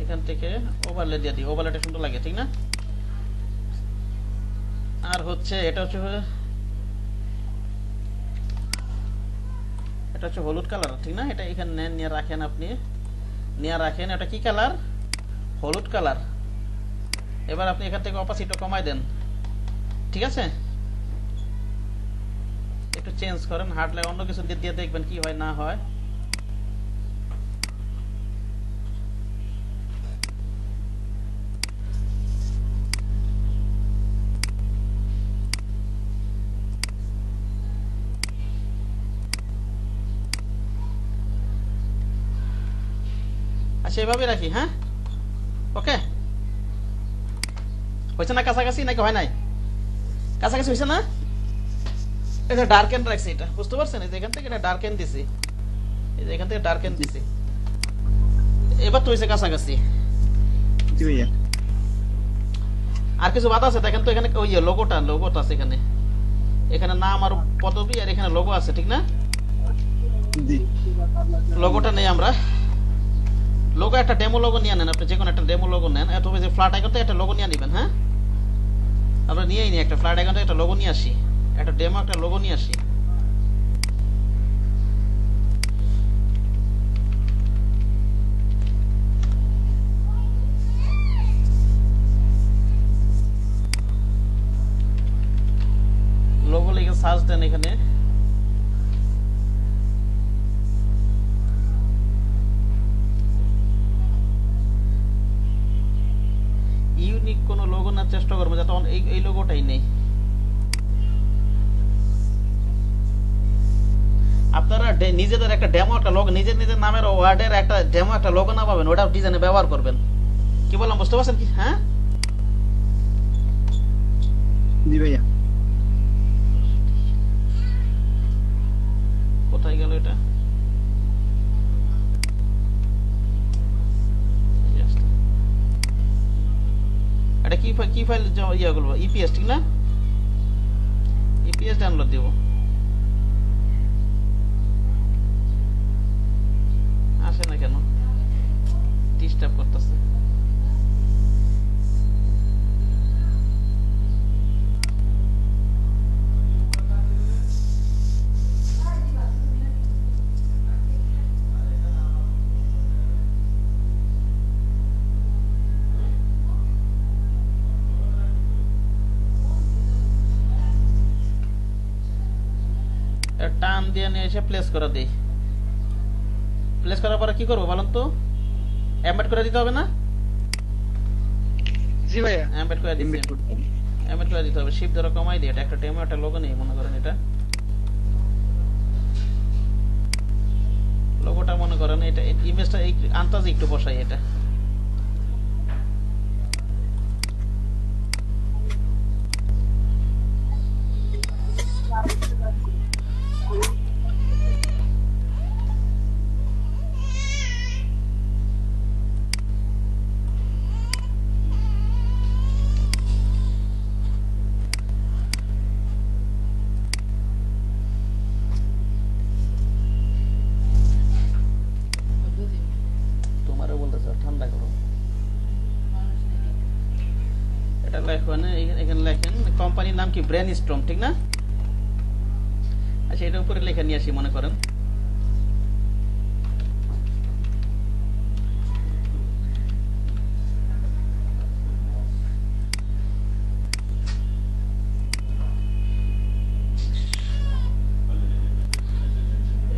এখান থেকে ওভারলে দিয়ে দিই, ওভারলেটা সুন্দর লাগে, ঠিক না? আর হচ্ছে এটা হচ্ছে হলুদ কালার, ঠিক না? এটা এখানে নেন, নিয়ে রাখেন, আপনি নিয়ে রাখেন। এটা কি কালার? হলুদ কালার। এবার আপনি এখান থেকে অপাসিটি কমাই দেন, ঠিক আছে? একটু চেঞ্জ করেন, হার্ডলে অন্য কিছু দিয়ে দেখবেন কি হয় না হয়। আচ্ছা এভাবে রাখি, হ্যাঁ? ওকে, হয়েছে না কাছাকাছি নাকি হয় নাই? কাছাকাছি হয়েছে না? এটা ডার্কেন রাখছি, এটা বুঝতে পারছেন? এই যে এখান থেকে এটা ডার্কেন দিছি, এই যে এখান থেকে ডার্কেন দিছি। এবার তো হয়েছে কাছাকাছি। জি ভাইয়া। আর কিছু বাদ আছে দেখেন তো, এখানে ওই লোগোটা আছে এখানে, এখানে নাম আর পদবি আর এখানে লোগো আছে, ঠিক না? জি লোগোটা নেই আমরা। লোগো একটা ডেমো লোগো নিয়ে নেন, আপনি যে কোনো একটা ডেমো লোগো নেন, অথবা যে ফ্ল্যাট আইকন থেকে একটা লোগো নিয়ে নেবেন, হ্যাঁ? আমরা নিয়েই নি, একটা ফ্ল্যাট আইকন থেকে একটা লোগো নিয়ে আসি, একটা ডেমো একটা লোগো নিয়ে আসি। লোগো লিখে সার্চ দেন এখানে। ইউনিক কোনো লোগো না চেষ্টা করবো, যাতে এই লোগোটাই নেই। আপনারা নিজেদের একটা ডেমো একটা লোগো, নিজের নামের ওয়ার্ডের একটা ডেমো একটা লোগো না পাবেন, ওটা ডিজাইনে ব্যবহার করবেন। কি বললাম বুঝতে পারছেন কি? হ্যাঁ, জি ভাইয়া। কোথায় গেল এটা? এটা কি ফাইল ইয়া করবো? ইপিএস, ঠিক না? ইপিএস ডাউনলোড দিব। আসে না কেন? ডিস্টার্ব করতেছে। টান দিয়ে নিয়ে এসে প্লেস করে দিই। প্লেস করার পরে কি করবো বলেন তো? এমবেড করে দিতে হবে না? জি ভাইয়া। এমবেড করে দিতে এমবেড করে দিতে হবে। শিফট ধরে কমাই দিই, এটা একটা ডেমো একটা লোগো নেই মনে করেন, এটা লোগোটা মনে করেন, এটা ইমেজটা এই আন্দাজে একটু বসাই এটা। তোমারও বলতেছে ঠান্ডা করো। এটা লেখেন, এখানে লেখেন কোম্পানির নাম কি? ব্রেন স্ট্রম, ঠিক না? আচ্ছা এটার উপরে লেখা নিয়ে আসি মনে করেন।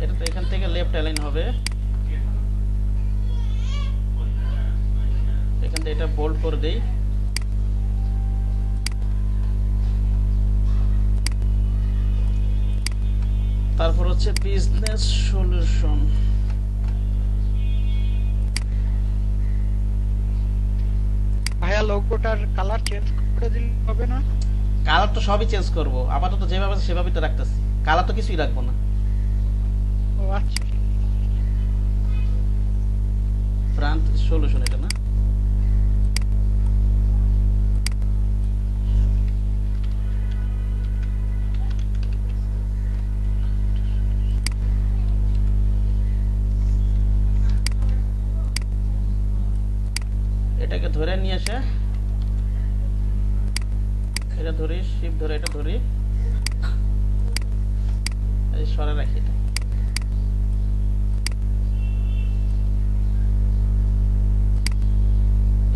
এটা তো এখান থেকে লেফট অ্যালাইন হবে, এখান থেকে এটা বোল্ড করে দেই। তারপর হচ্ছে বিজনেস সলিউশন। ভাইয়া লোগোটার কালার চেঞ্জ করে দিলে হবে না? কালার তো সবই চেঞ্জ করব, আপাতত যেভাবে আছে সেভাবেই তো রাখতেছি, কালার তো কিছুই রাখবো না। ও আচ্ছা। ফ্রন্ট সলিউশন এটা না, এটাকে ধরে নিয়ে এসে এটা ধরি, শিপ ধরে এটা ধরি, এই সরে রাখি এটা।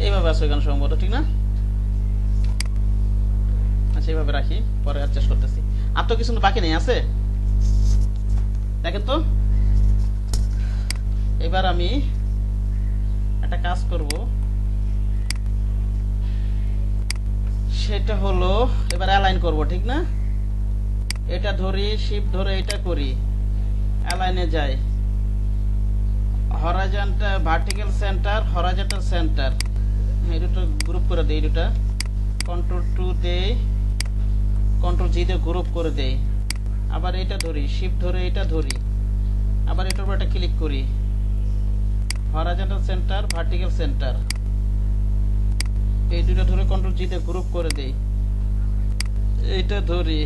এইভাবে আছে এখানে সম্ভবত, ঠিক না? আচ্ছা এইভাবে রাখি, পরে অ্যাডজাস্ট করতেছি। আর তো কিছু বাকি নেই, আছে দেখেন তো। এবার আমি একটা কাজ করব, সেটা হলো এবার অ্যালাইন করব, ঠিক না? এটা ধরি, শিপ ধরে এটা করি, অ্যালাইনে যাই, horizontal vertical centre, horizontal centre, এই দুটো গ্রুপ করে দেই, দুটা কন্ট্রোল 2 দেই, কন্ট্রোল জি দিয়ে গ্রুপ করে দেই। আবার এটা ধরি, শিপ ধরে এটা ধরি, আবার এটার উপর একটা ক্লিক করি, হরাইজন্টাল সেন্টার, ভার্টিক্যাল সেন্টার, এই দুটো ধরে কন্ট্রোল জি দিয়ে গ্রুপ করে দেই। এইটা ধরি,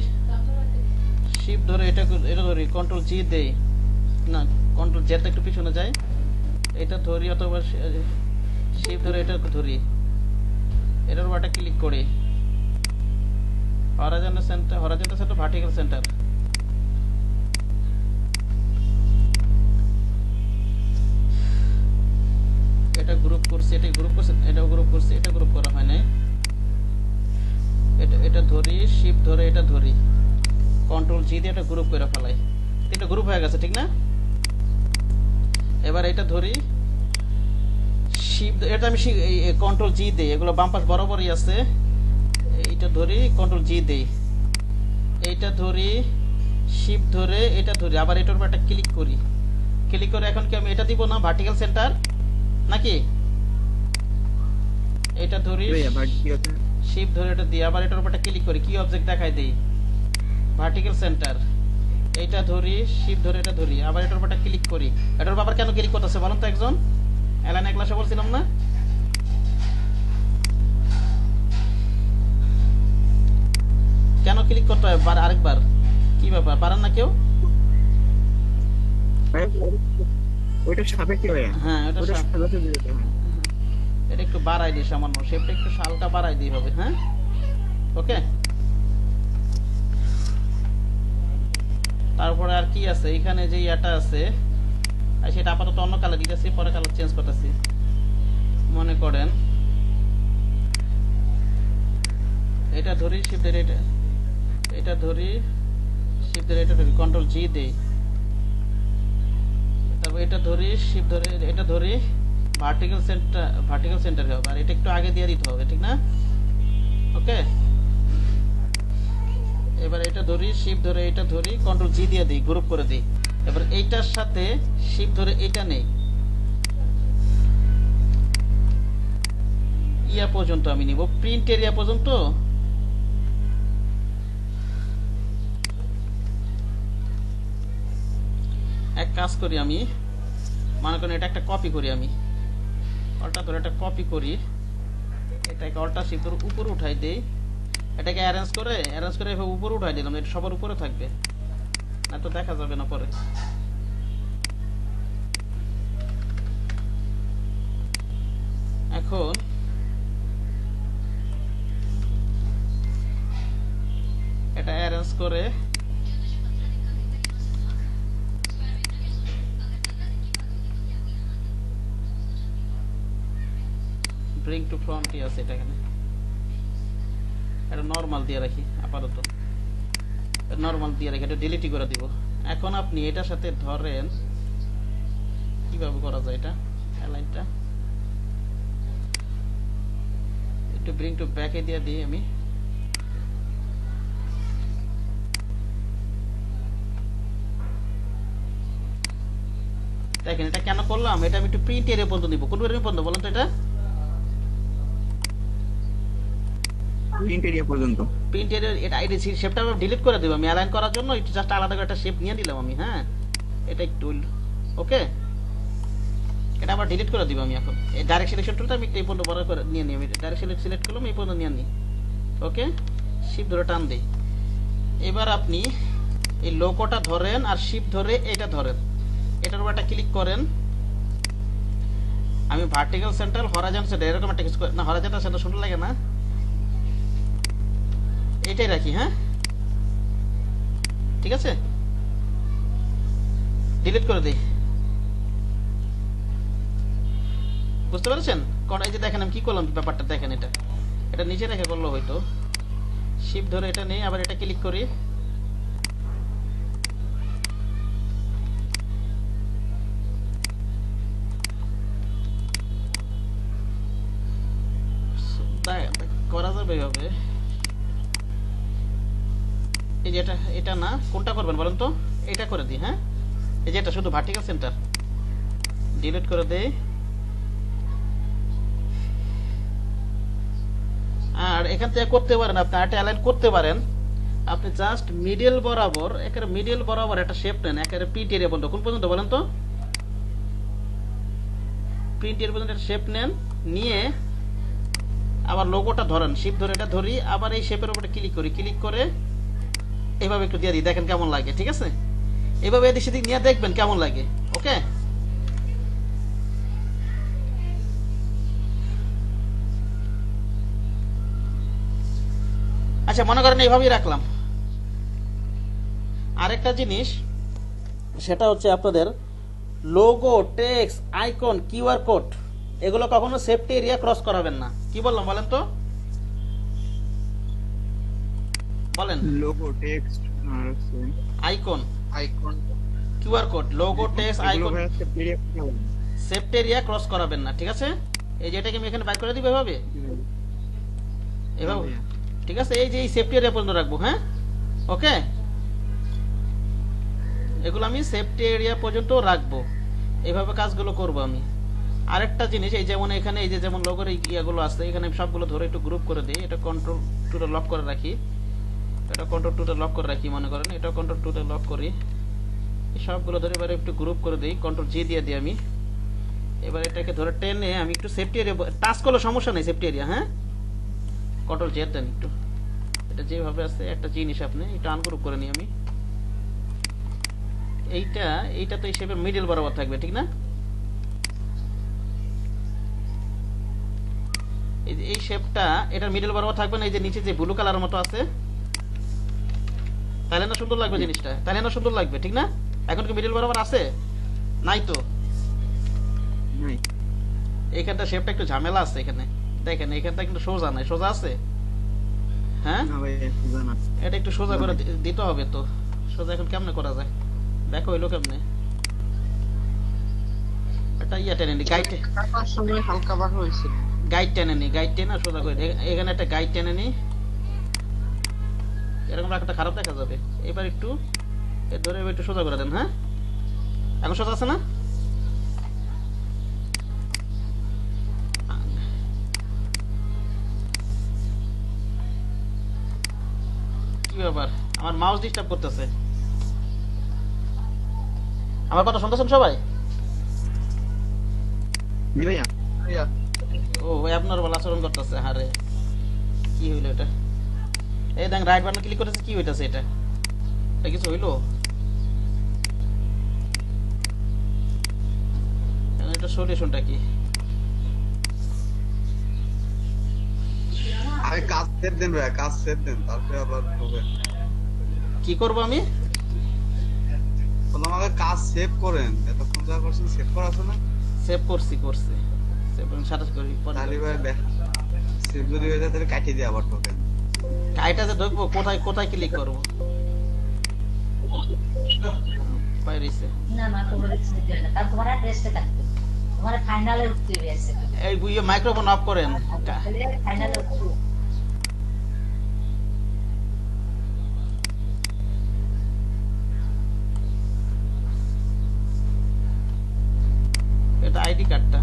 শিপ ধরে এটা এটা ধরি, কন্ট্রোল জি দেই, না কন্ট্রোল জেতে একটু পিছনে যাই, এটা ধরি, অথবা শিপ ধরে এটা ধরি, এটার উপর একটা ক্লিক করি, হরাইজন্টাল সেন্টার, ভার্টিক্যাল সেন্টার। এটা গ্রুপ করছি, এটা গ্রুপ করছি, এটাও গ্রুপ করছি, এটা গ্রুপ করা হয় নাই, এটা ধরি, শিপ ধরে এটা ধরি, কন্ট্রোল জি দিয়ে এটা গ্রুপ করে ফেলাই, তিনটা গ্রুপ হয়ে গেছে, ঠিক না? এবার এটা ধরি, শিপ, এটা আমি কন্ট্রোল জি দেই, এগুলো বাম পাশ বরাবরই আছে, এইটা ধরি, কন্ট্রোল জি দেই, এইটা ধরি, শিপ ধরে এটা ধরি, আবার এটার উপর একটা ক্লিক করি, ক্লিক করে এখন কি আমি এটা দিব না, ভার্টিক্যাল সেন্টার নাকি? এটা ধরি, শিপ ধরে এটা দিই, আবার এটার উপর একটা ক্লিক করি, কি অবজেক্ট দেখাই দেই, ভার্টিক্যাল সেন্টার, এইটা ধরি, শিপ ধরে এটা ধরি, আবার এটার উপর একটা ক্লিক করি। এটার উপর আবার কেন ক্লিক করতেছে বলুন তো একজন? অ্যালাইন ক্লাসে বলছিলাম না? কেন ক্লিক করতে হয় আরেকবার? কি ব্যাপার, পারেন না কেউ? ওইটা সাপেক্ষে হয়। হ্যাঁ ওটা সাপেক্ষে দিতে হয়। এটা একটু বাড়াই দিই সামান্য, শেপটা একটু হালকা বাড়াই দিই হবে, হ্যাঁ ওকে। তারপরে আর কি আছে এখানে, যে ইয়াটা আছে আর সেটা আপাতত অন্য কালার দিতেছি, পরে কালার চেঞ্জ করতেছি। মনে করেন এটা ধরি, শিফট ধরে এটা ধরি, শিফট ধরে এটা ধরি, কন্ট্রোল জি দেই, তারপর এটা ধরি, শিফট ধরে এটা ধরি, ভার্টিক্যাল সেন্টার হবে, আর এটা একটু আগে দিয়ে দিতে হবে, ঠিক না? ওকে। এবার এটা ধরি, শিফট ধরে এটা ধরি, কন্ট্রোল জি দিয়ে দিই, গ্রুপ করে দিই। এবার এইটার সাথে শিফট ধরে এটা নেই, ইয়া পর্যন্ত আমি নিব, প্রিন্ট এরিয়া পর্যন্ত। এক কাজ করি আমি, মনে করেন এটা একটা কপি করি, আমি অল্টা ধরে একটা কপি করি, এটাকে অল্টা শিফট ধরে উপরে উঠাই দেই, এটাকে অ্যারেঞ্জ করে এভাবে উপরে উঠাই দিলাম, এটা সবার উপরে থাকবে, না তো দেখা যাবে না পরে। এখন এটা অ্যারেঞ্জ করে ব্রিং টু ফ্রন্ট আছে, এটা এখানে এটা নরমাল দিয়ে রাখি, আপাতত নরমাল দিয়ে রাখি, এটা ডিলিটই করে দিব। এখন আপনি এটার সাথে ধরেন কিভাবে করা যায় এটা, অ্যালাইনটা একটু ব্রিং টু ব্যাকে দিয়ে দিই আমি, দেখেন এটা কেন করলাম, এটা আমি একটু প্রিন্ট এরিয়া পর্যন্ত দিব, কোন এরিয়া পর্যন্ত বলেন তো? এটা প্রিন্ট এরিয়া পর্যন্ত, প্রিন্ট এরিয়া, এটা আইডি শেপটা আমি ডিলিট করে দেব, আমি অ্যালাইন করার জন্য একটু জাস্ট আলাদা করে একটা শেপ নিয়ে নিলাম আমি, হ্যাঁ এটা একটু ওকে। এটা আবার ডিলিট করে দিব আমি এখন। এই ডাইরেক্ট সিলেকশন টুলটা আমি এই পর্যন্ত বড় করে নিয়ে নিই, আমি ডাইরেক্ট সিলেক্ট করলাম, এই পর্যন্ত নিয়ে নিই। ওকে, শিফট ধরে টান দিই। এবার আপনি এই লোগোটা ধরেন আর শিফট ধরে এটা ধরেন, এটার উপর একটা ক্লিক করেন। আমি ভার্টিক্যাল সেন্টার হরাইজন্টাল সেন্টার এরকম একটা কিছু না, হরাইজন্টাল সেন্টার সুন্দর লাগে না, এটাই রাখি। হ্যাঁ ঠিক আছে, ডিলিট করে দিই। বুঝতে পেরেছেন? কারণ এই যে দেখেন আমি কি করলাম, ব্যাপারটা দেখেন, এটা নিচে রেখে করলো হয়তো। শিফট ধরে এটা নেই, আবার এটা ক্লিক করি। করা যাবে এইভাবে। এই যে এটা না, কোনটা করবেন বলেন তো? এটা করে দিই। হ্যাঁ, এই যে এটা শুধু ভার্টিক্যাল সেন্টার, ডিলিট করে দেই। আর এখান থেকে করতে পারেন আপনি, আরেকটা অ্যালাইন করতে পারেন। আপনি জাস্ট মিডল বরাবর, একেবারে মিডল বরাবর একটা শেপ নেন, একেবারে প্রিন্ট এরিয়া পর্যন্ত। কোন পর্যন্ত বলেন তো? প্রিন্ট এরিয়া পর্যন্ত একটা শেপ নেন, নিয়ে আবার লোগোটা ধরেন, শিফট ধরে এটা ধরি, আবার এই শেপের উপরে ক্লিক করি, ক্লিক করে এইভাবে একটু দিয়ে দিই, দেখেন কেমন লাগে। ঠিক আছে, এইভাবে এদিক সেদিক নিয়ে দেখবেন কেমন লাগে। ওকে, আচ্ছা মনে করেন এইভাবেই রাখলাম। আরেকটা জিনিস, সেটা হচ্ছে আপনাদের logo, text, icon, QR code, এগুলো কখনো সেফটি এরিয়া ক্রস করাবেন না। কি বললাম বলেন তো? বলেন। লোগো, টেক্সট আর icon, icon QR code, logo, text, icon, PDF safety area cross করাবেন না। ঠিক আছে, এই যে এটাকে আমি এখানে বাইর করে দিব এভাবে, এভাবে। ঠিক আছে, এই যে এই সেফটি এরিয়া পর্যন্ত রাখবো। হ্যাঁ ওকে, এগুলো আমি সেফটি এরিয়া পর্যন্ত রাখবো, এইভাবে কাজগুলো করব আমি। আরেকটা জিনিস, এই যেমন এখানে এই যে যেমন লোগোর এই ইয়াগুলো আছে, এখানে সবগুলো ধরে একটু গ্রুপ করে দিই। এটা কন্ট্রোল টুটা লক করে রাখি, এটা কন্ট্রোল টুটা লক করে রাখি মনে করেন, এটা কন্ট্রোল টুটা লক করি। এই সবগুলো ধরে এবারে একটু গ্রুপ করে দিই, কন্ট্রোল জি দিয়ে দিই আমি। এবার এটাকে ধরে টেনে আমি একটু সেফটি এরিয়া টাচ করলে সমস্যা নেই, সেফটি এরিয়া। হ্যাঁ, কন্ট্রোল জেড দেন একটু, এটা যেভাবে আছে একটা জিনিস আপনি এটা আনগ্রুপ করে নিই আমি। এইটা তো এই শেপের মিডল বরাবর থাকবে, ঠিক না? এই শেপটা এটার মিডল বরাবর থাকবে না, এই যে নিচে যে ব্লু কালারের মতো আছে, তাহলে না সুন্দর লাগবে জিনিসটা, তাহলে না সুন্দর লাগবে, ঠিক না? এখন কি মিডল বরাবর আছে? নাই তো, নাই। এইখানটা শেপটা একটু ঝামেলা আছে এখানে, দেখেন এইখানটা কিন্তু সোজা নাই, সোজা আছে। হ্যাঁ, না ভাই, জানা। এটা একটু সোজা করে দিতে হবে তো। সোজা এখন কেমনে করা যায়, দেখো হইলো কেমনে? এটা ইয়া টেনে নি, গাইড, কাটার সময় হালকা বার হয়েছিল। গাইড টেনে নি, গাইড টেনে সোজা করে এখানে একটা গাইড টেনে নি, এরকম একটা খারাপ দেখা যাবে। এবার একটু ধরে এবার একটু সোজা করে দেন। হ্যাঁ, এখন সোজা আছে না? কি ব্যাপার, আমার মাউস ডিস্টার্ব করতেছে। আমার কথা শুনতেছেন সবাই? জি ভাইয়া। ভাইয়া, ও ভাই, আপনার বলা আচরণ করতেছে। আরে কি হইলো এটা? এই দেখ রাইট বাটন ক্লিক করেছে, কি হইতাছে এটা? এটা কিছু হইলো? এটা সলিউশনটা কি? আগে কাজ সেভ দেন ভাইয়া, কাজ সেভ দেন, তারপরে আবার হবে। কি করব আমি? বললাম আগে কাজ সেভ করেন, এতক্ষণ যা করছেন সেভ করা আছে না? সেভ করছি সেভ সাথে করি তাহলে ভাই সেভ যদি হয়ে যায় তাহলে কাটিয়ে দিয়ে আবার ঢোকেন। কাইটাতে ঢুকবো, কোথায় ক্লিক করব? বাইরেছে না না, তোমার এক্সিট দিও না, কারণ তোমার অ্যাড্রেসটা থাকবে, তোমার ফাইনালে উঠতে হয়েছে, এই বুইয়ে মাইক্রোফোন অফ করেন। তাহলে ফাইনালে উঠতে। এটা আইডি কার্ডটা।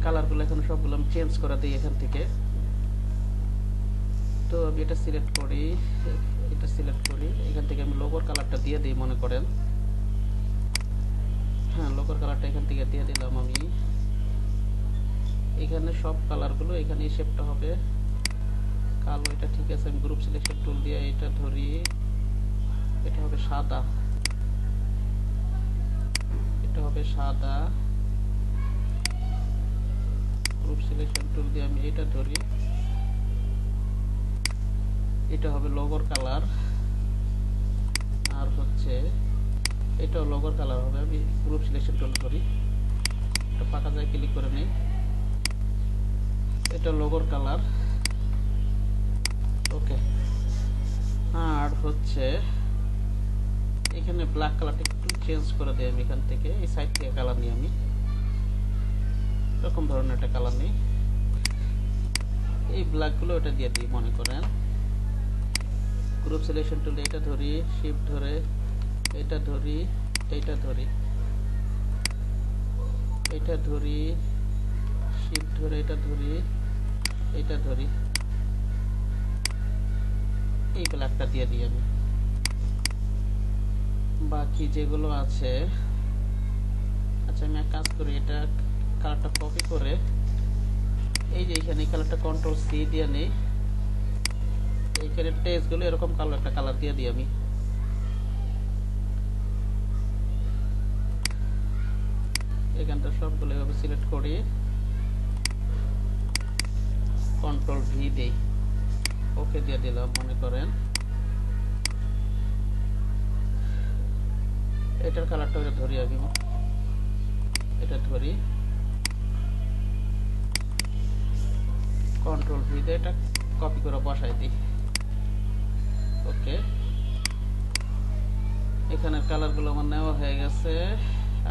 কালারগুলো এখানে সবগুলো আমি চেঞ্জ করে দিই এখান থেকে। তো আমি এটা সিলেক্ট করি, এখান থেকে আমি লোগোর কালারটা দিয়ে দিই মনে করেন। হ্যাঁ, লোগোর কালারটা এখান থেকে দিয়ে দিলাম আমি। এখানে সব কালারগুলো, এখানে এই শেপটা হবে কালো, এটা ঠিক আছে। আমি গ্রুপ সিলেকশন টুল দিয়ে এটা ধরি, এটা হবে সাদা, এটা হবে সাদা। গ্রুপ সিলেকশন টুল দিয়ে আমি এটা ধরি, এটা হবে লোগোর কালার। আর হচ্ছে এটাও লোগোর কালার হবে। আমি গ্রুপ সিলেকশন টুল ধরি, এটা ফাঁকা যায় ক্লিক করে নেই, এটা লোগোর কালার। ওকে। আর হচ্ছে এখানে ব্ল্যাক কালারটা একটু চেঞ্জ করে দিই আমি এখান থেকে, এই সাইড থেকে কালার নিই আমি, এরকম ধরনের একটা কালার নিই। এই ব্ল্যাকগুলো এটা দিয়ে দিই মনে করেন। গ্রুপ সিলেকশন টুলে এটা ধরি, শিফট ধরে এটা ধরি, এটা ধরি, এটা ধরি, শিফট ধরে এটা ধরি, এটা ধরি, এই ব্ল্যাকটা দিয়ে দিই আমি। বাকি যেগুলো আছে, আচ্ছা আমি এক কাজ করি, এটা কালারটা কপি করে এই যে এখানে এই কালারটা কন্ট্রোল সি দিয়ে নেই, এইখানে টেক্সটগুলো এরকম কালো একটা কালার দিয়ে দিই আমি। এখানটা সবগুলো এভাবে সিলেক্ট করি, কন্ট্রোল ভি দেই, ওকে দিয়ে দিলাম মনে করেন। এটার কালারটা ওটা ধরি আমি, এটা ধরি, কন্ট্রোল ভি দিয়ে এটা কপি করে বসাই দিই। ওকে, এখানের কালারগুলো আমার নেওয়া হয়ে গেছে।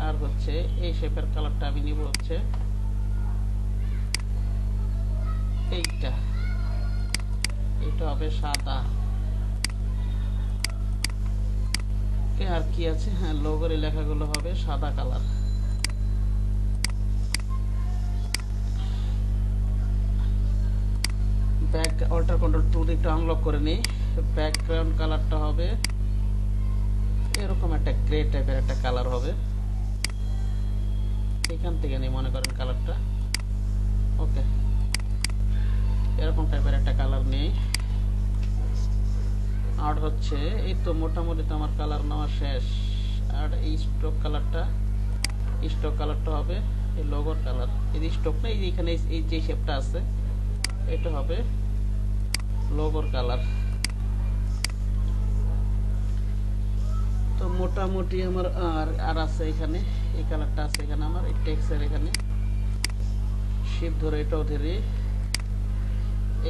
আর হচ্ছে এই শেপের কালারটা আমি নিব হচ্ছে এইটা, এটা হবে সাদা। আর কি আছে, হ্যাঁ লোগোর লেখাগুলো হবে সাদা colour. Back alter control two একটু আনলক করে নিই। ব্যাকগ্রাউন্ড কালারটা হবে এরকম একটা গ্রে টাইপের একটা কালার হবে, এখান থেকে নিই মনে করেন কালারটা। ওকে, এরকম টাইপের একটা কালার নেই। আর হচ্ছে এই তো মোটামুটি তো আমার কালার নেওয়া শেষ। আর এই স্ট্রোক কালারটা হবে এই লোগোর কালার। এই স্ট্রোক না, এই যে এখানে এই যে শেপটা আছে এটা হবে লোগোর কালার। তো মোটামুটি আমার আর আছে এখানে, এই কালারটা আছে এখানে আমার এই টেক্সটের এখানে, শিফট ধরে এটাও ধরে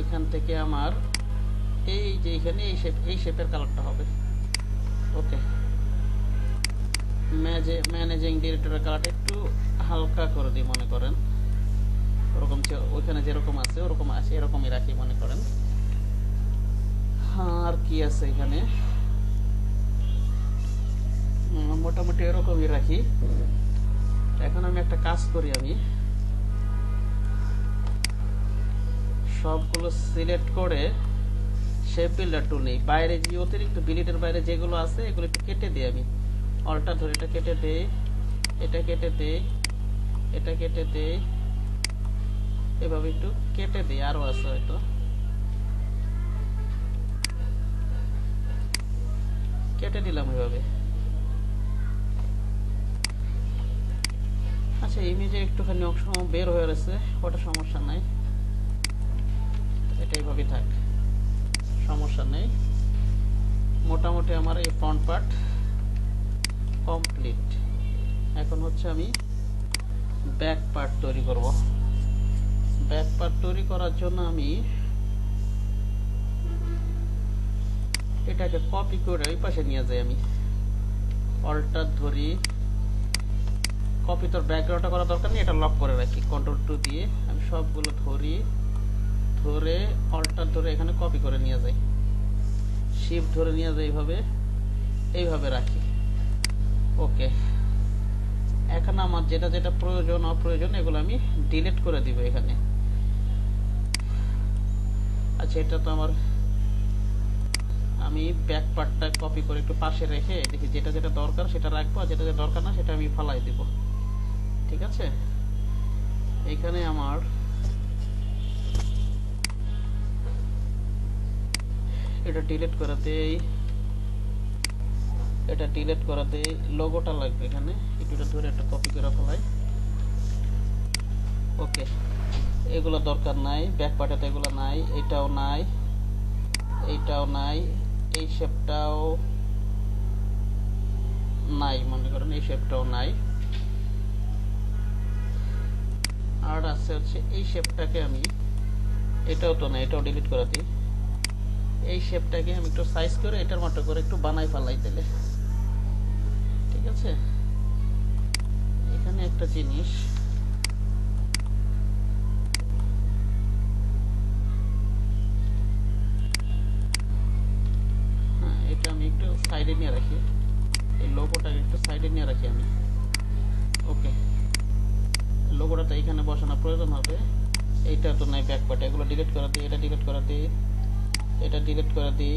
এখান থেকে আমার এই যে এখানে এই শেপের কালারটা হবে। ওকে, ম্যানেজিং ডিরেক্টরের কালারটা একটু হালকা করে দিই মনে করেন, ওরকম ওইখানে যেরকম আছে ওরকম আছে, এরকমই রাখি মনে করেন। আর কি আছে এখানে, মোটামুটি এরকমই রাখি। এখন আমি একটা কাজ করি, আমি সবগুলো সিলেক্ট করে শেপ বিল্ডার টুল নেই, বাইরে যে অতিরিক্ত বিলিটের বাইরে যেগুলো আছে এগুলো একটু কেটে দিই আমি। অল্টার ধরে এটা কেটে দেই, এটা কেটে দেই, এটা কেটে দেই, এভাবে একটু কেটে দিই। আরো আছে হয়তো, কেটে দিলাম এভাবে। আচ্ছা, ইমেজে একটুখানি অংশ বের হয়ে রয়েছে, ওটা সমস্যা নাই, এটা এইভাবে থাক, সমস্যা নেই। মোটামুটি আমার এই ফ্রন্ট পার্ট কমপ্লিট। এখন হচ্ছে আমি ব্যাক পার্ট তৈরি করব। ব্যাক পার্ট তৈরি করার জন্য আমি এটাকে কপি করে ওই পাশে নিয়ে যাই, আমি অল্টার ধরি, কপি তোর ব্যাকগ্রাউন্ডটা করা দরকার নেই, এটা লক করে রাখি কন্ট্রোল টু দিয়ে। আমি সবগুলো ধরে অল্টার ধরে এখানে কপি করে নিয়ে যাই, শিফট ধরে নিয়ে যাই, এইভাবে রাখি। ওকে, এখন আমার যেটা যেটা প্রয়োজন অপ্রয়োজন এগুলো আমি ডিলিট করে দিব এখানে। আচ্ছা, এটা তো আমার, আমি ব্যাক পার্টটা কপি করে একটু পাশে রেখে দেখি যেটা যেটা দরকার সেটা রাখবো, আর যেটা যেটা দরকার না সেটা আমি ফালাই দিব। ঠিক আছে, এখানে আমার এটা ডিলিট করাতেই লোগোটা লাগবে এখানে, একটু ধরে একটা কপি করে ফেলাই। ওকে, এগুলো দরকার নাই, ব্যাক পার্টে এগুলো নাই, এটাও নাই, এইটাও নাই, এই শেপটাও নাই, মনে করেন এই শেপটাও নাই। আর আছে হচ্ছে এই শেপটাকে আমি, এটাও তো না, এটাও ডিলিট করে দিই। এই শেপটাকে আমি একটু সাইজ করে এটার মতো করে একটু বানাই ফেলাই দিলে। ঠিক আছে, এখানে একটা জিনিস, হ্যাঁ, এটা আমি একটু সাইডে নিয়ে রাখি, এই লোগোটাকে একটু সাইডে নিয়ে রাখি আমি। ওকে, লোগোটা তো এখানে বসানোর প্রয়োজন হবে। এইটা তো নাই ব্যাক পার্ট, এগুলো ডিলিট করে দিই, এটা ডিলিট করে দিই, এটা ডিলিট করে দিই,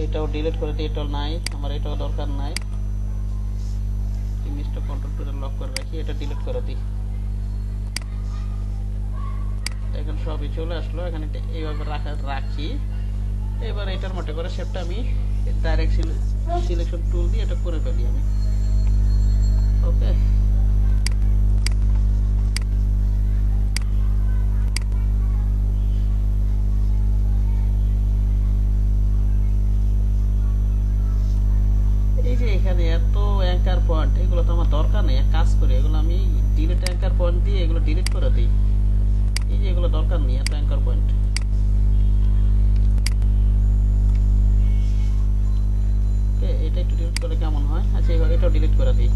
এটাও ডিলিট করে দিই, এটাও নাই, আমার এটাও দরকার নাই। ইমেজটা কন্ট্রোল টুলে লক করে রাখি, এটা ডিলিট করে দিই। এখন সবই চলে আসলো, এখানে এইভাবে রাখি। এবার এটার মতো করে শেপটা আমি ডাইরেক্ট সিলেকশন টুল দিয়ে এটা করে ফেলি আমি। ওকে, এই যে এখানে এত অ্যাঙ্কার পয়েন্ট, এগুলো তো আমার দরকার নেই। এক কাজ করি, এগুলো আমি ডিলিট অ্যাঙ্কার পয়েন্ট দিয়ে এগুলো ডিলিট করে দিই। এই যে এগুলো দরকার নেই এত অ্যাঙ্কার পয়েন্ট। এটা একটু ডিলিট করে কেমন হয়? আচ্ছা, এটাও ডিলিট করে দিই।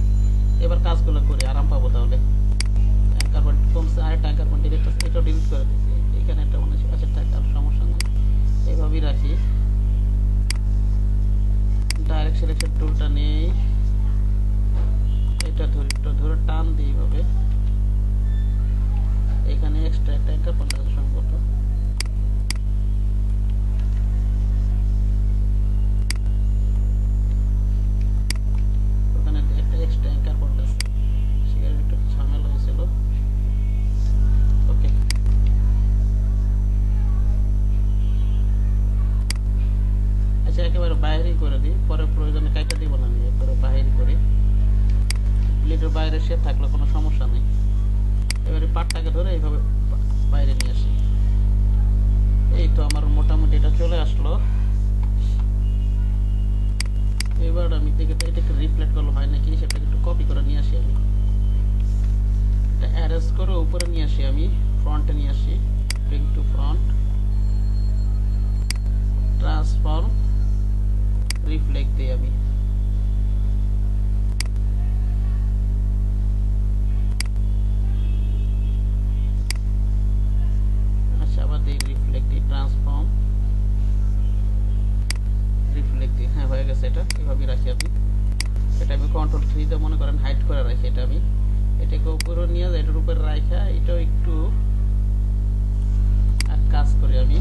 এবার কাজগুলো করি, আরাম পাবো তাহলে। অ্যাঙ্কার পয়েন্ট কমছে, আরেকটা অ্যাঙ্কার পয়েন্ট ডিলিট আছে, এটাও ডিলিট করে দিই। এখানে একটা মনে আছে, আচ্ছা টাকা সমস্যা নেই, এইভাবেই রাখি। ডাইরেক্ট সিলেকশন টুলটা নেই, এটা ধরে টান দিই এইভাবে। এখানে এক্সট্রা একটা অ্যাঙ্কার পয়েন্ট আছে সম্ভবত, ওখানে একটা এক্সট্রা অ্যাঙ্কার পয়েন্ট আছে, সেখানে একটু ঝামেলা হয়েছিল। ওকে, আচ্ছা একেবারে বাইরেই করে দিই, পরে প্রয়োজনে কাইটা দিব না, আমি একেবারে বাইরে করি। প্লেটের বাইরে শেপ থাকলে কোনো সমস্যা নেই। এবারে পাটটাকে ধরে এইভাবে বাইরে নিয়ে আসি। এই তো আমার মোটামুটি এটা চলে আসলো। এবার আমি দেখে তো এটাকে রিফ্লেক্ট করলে হয় নাকি, সেটাকে একটু কপি করে নিয়ে আসি আমি। এটা অ্যারেঞ্জ করে উপরে নিয়ে আসি আমি, ফ্রন্টে নিয়ে আসি, bring to front, transform, reflect দিই আমি। আচ্ছা, আবার দিই রিফ্লেক্ট দিই, ট্রান্সফর্ম, রিফ্লেক্ট দিই। হ্যাঁ, হয়ে গেছে। এটা এভাবেই রাখি আমি। এটা আমি কন্ট্রোল 3 তে মনে করেন হাইড করে রাখি। এটা আমি এটাকে উপরে নিয়ে যাই, এটার উপরে রাখা, এটাও একটু কাজ করি আমি।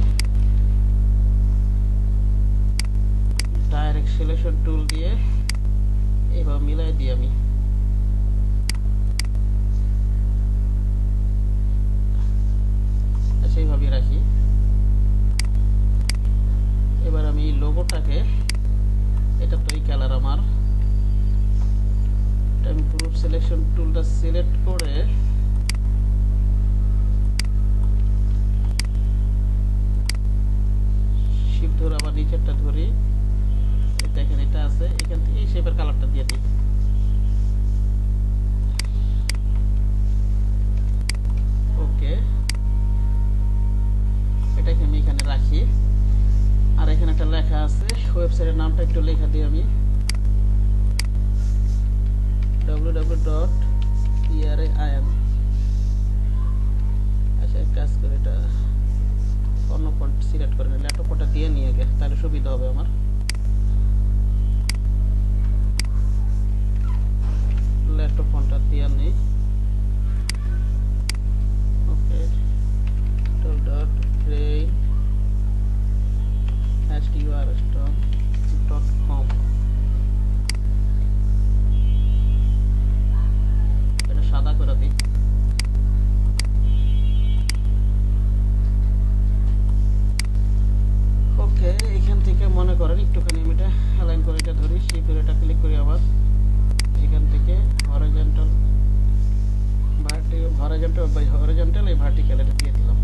ডাইরেক্ট সিলেকশন টুল দিয়ে এইভাবে মিলাই দিই আমি। আচ্ছা, এইভাবেই রাখি। এবার আমি লোগোটাকে, এটা তো এই কালার আমার, এটা আমি পুরো সিলেকশন টুলটা সিলেক্ট করে শিফট ধরে আবার নিচেরটা ধরি, দেখেন এটা আছে, এখান থেকে এই শেপের কালারটা দিয়ে দিই। ওকে, এটাকে আমি এখানে রাখি। আর এখানে একটা লেখা আছে, ওয়েবসাইটের নামটা একটু লেখা দিই আমি, www.erin। আচ্ছা, কাজ করে এটা অন্য ফন্ট সিলেক্ট করে নিলে, একটা ফন্টটা দিয়ে নিয়ে গে, তাহলে সুবিধা হবে আমার। ফন্টটা দিয়ে নেই ওকে ডট ব্রেইন @urstrom.com এটা সাদা করে দিই ওকে এখান থেকে মনে করেন একটুখানি আমি এটা অ্যালাইন করে এটা ধরি শিপ করে এটা ক্লিক করি আবার এখান থেকে হরিজন্টাল এই ভার্টিক্যাল এটা দিয়ে দিলাম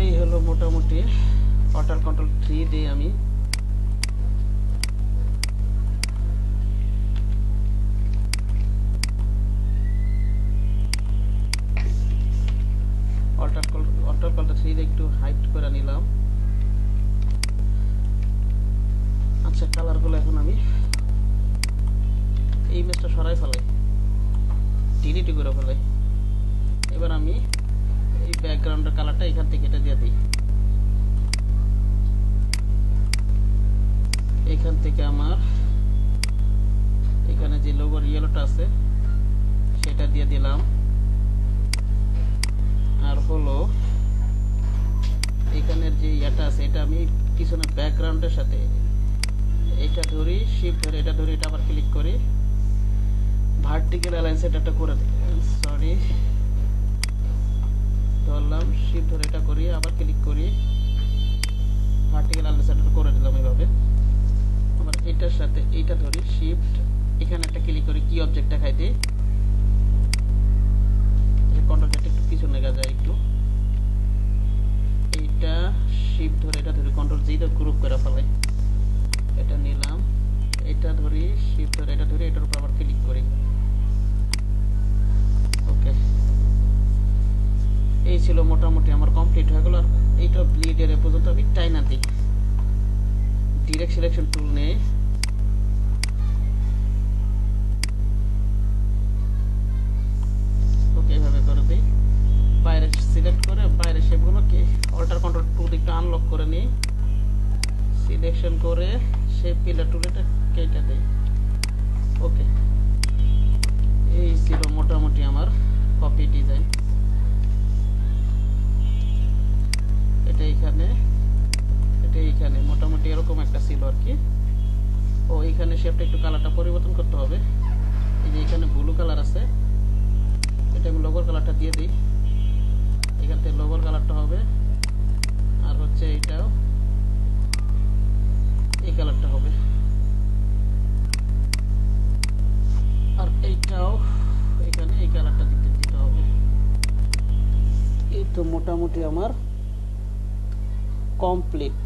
এই হলো মোটামুটি অল্টার কন্ট্রোল 3 দিয়ে আমি অল্টার কন্ট্রোল 3 দিয়ে একটু হাইট করে নিলাম আচ্ছা কালারগুলো এখন আমি এই ইমেজটা সরাই ফেলাই ডিলিট করে ফেলাই এবার আমি এই ব্যাকগ্রাউন্ডের কালারটা এখান থেকে এটা দিয়ে দিই এখান থেকে আমার এখানে যে লোগোর ইয়েলোটা আছে সেটা দিয়ে দিলাম আর হলো এখানের যে ইয়াটা আছে এটা আমি পিছনের ব্যাকগ্রাউন্ডের সাথে এটা ধরি শিফট ধরে এটা ধরে এটা আবার ক্লিক করি ভার্টিক্যাল অ্যালাইন সেটআপটা করে দিই সরি ধরলাম শিফট ধরে এটা করি আবার ক্লিক করি ভার্টিক্যাল অ্যালাইন সেটআপ করে দিলাম এইভাবে আবার এটার সাথে এইটা ধরি শিফট এখানে একটা ক্লিক করি কি অবজেক্ট দেখাই দিই কন্ট্রোলটা একটু পিছনে যায় একটু এইটা শিফট ধরে এটা ধরি কন্ট্রোল জি দিয়ে গ্রুপ করে ফেলাই এটা নিলাম এটা ধরি শিফট ধরে এটা ধরি এটার উপর আবার ক্লিক করি ওকে এই ছিল মোটামুটি আমার কমপ্লিট হয়ে গেল আর এইটা ব্লিডের পর্যন্ত আমি টাইনা দিই ডিরেক্ট সিলেকশন টুল নেই ওকে এইভাবে করে দিই বাইরে সিলেক্ট করে বাইরে শেপগুলোকে অল্টার কন্ট্রোল টুল একটু আনলক করে নিই সিলেকশন করে শেপ পিলার টুলটা কেটে দেই ওকে এই ছিল মোটামুটি আমার কপি ডিজাইন এটা এইখানে মোটামুটি এরকম একটা ছিল আর কি ও এইখানে শেপটা একটু কালারটা পরিবর্তন করতে হবে এই যে এখানে ব্লু কালার আছে এটা আমি লোগোর কালারটা দিয়ে দিই এখান থেকে লোগোর কালারটা হবে আর হচ্ছে এইটাও এই কালারটা হবে আর এইটাও এখানে এই কালারটা দিতে হবে এই তো মোটামুটি আমার কমপ্লিট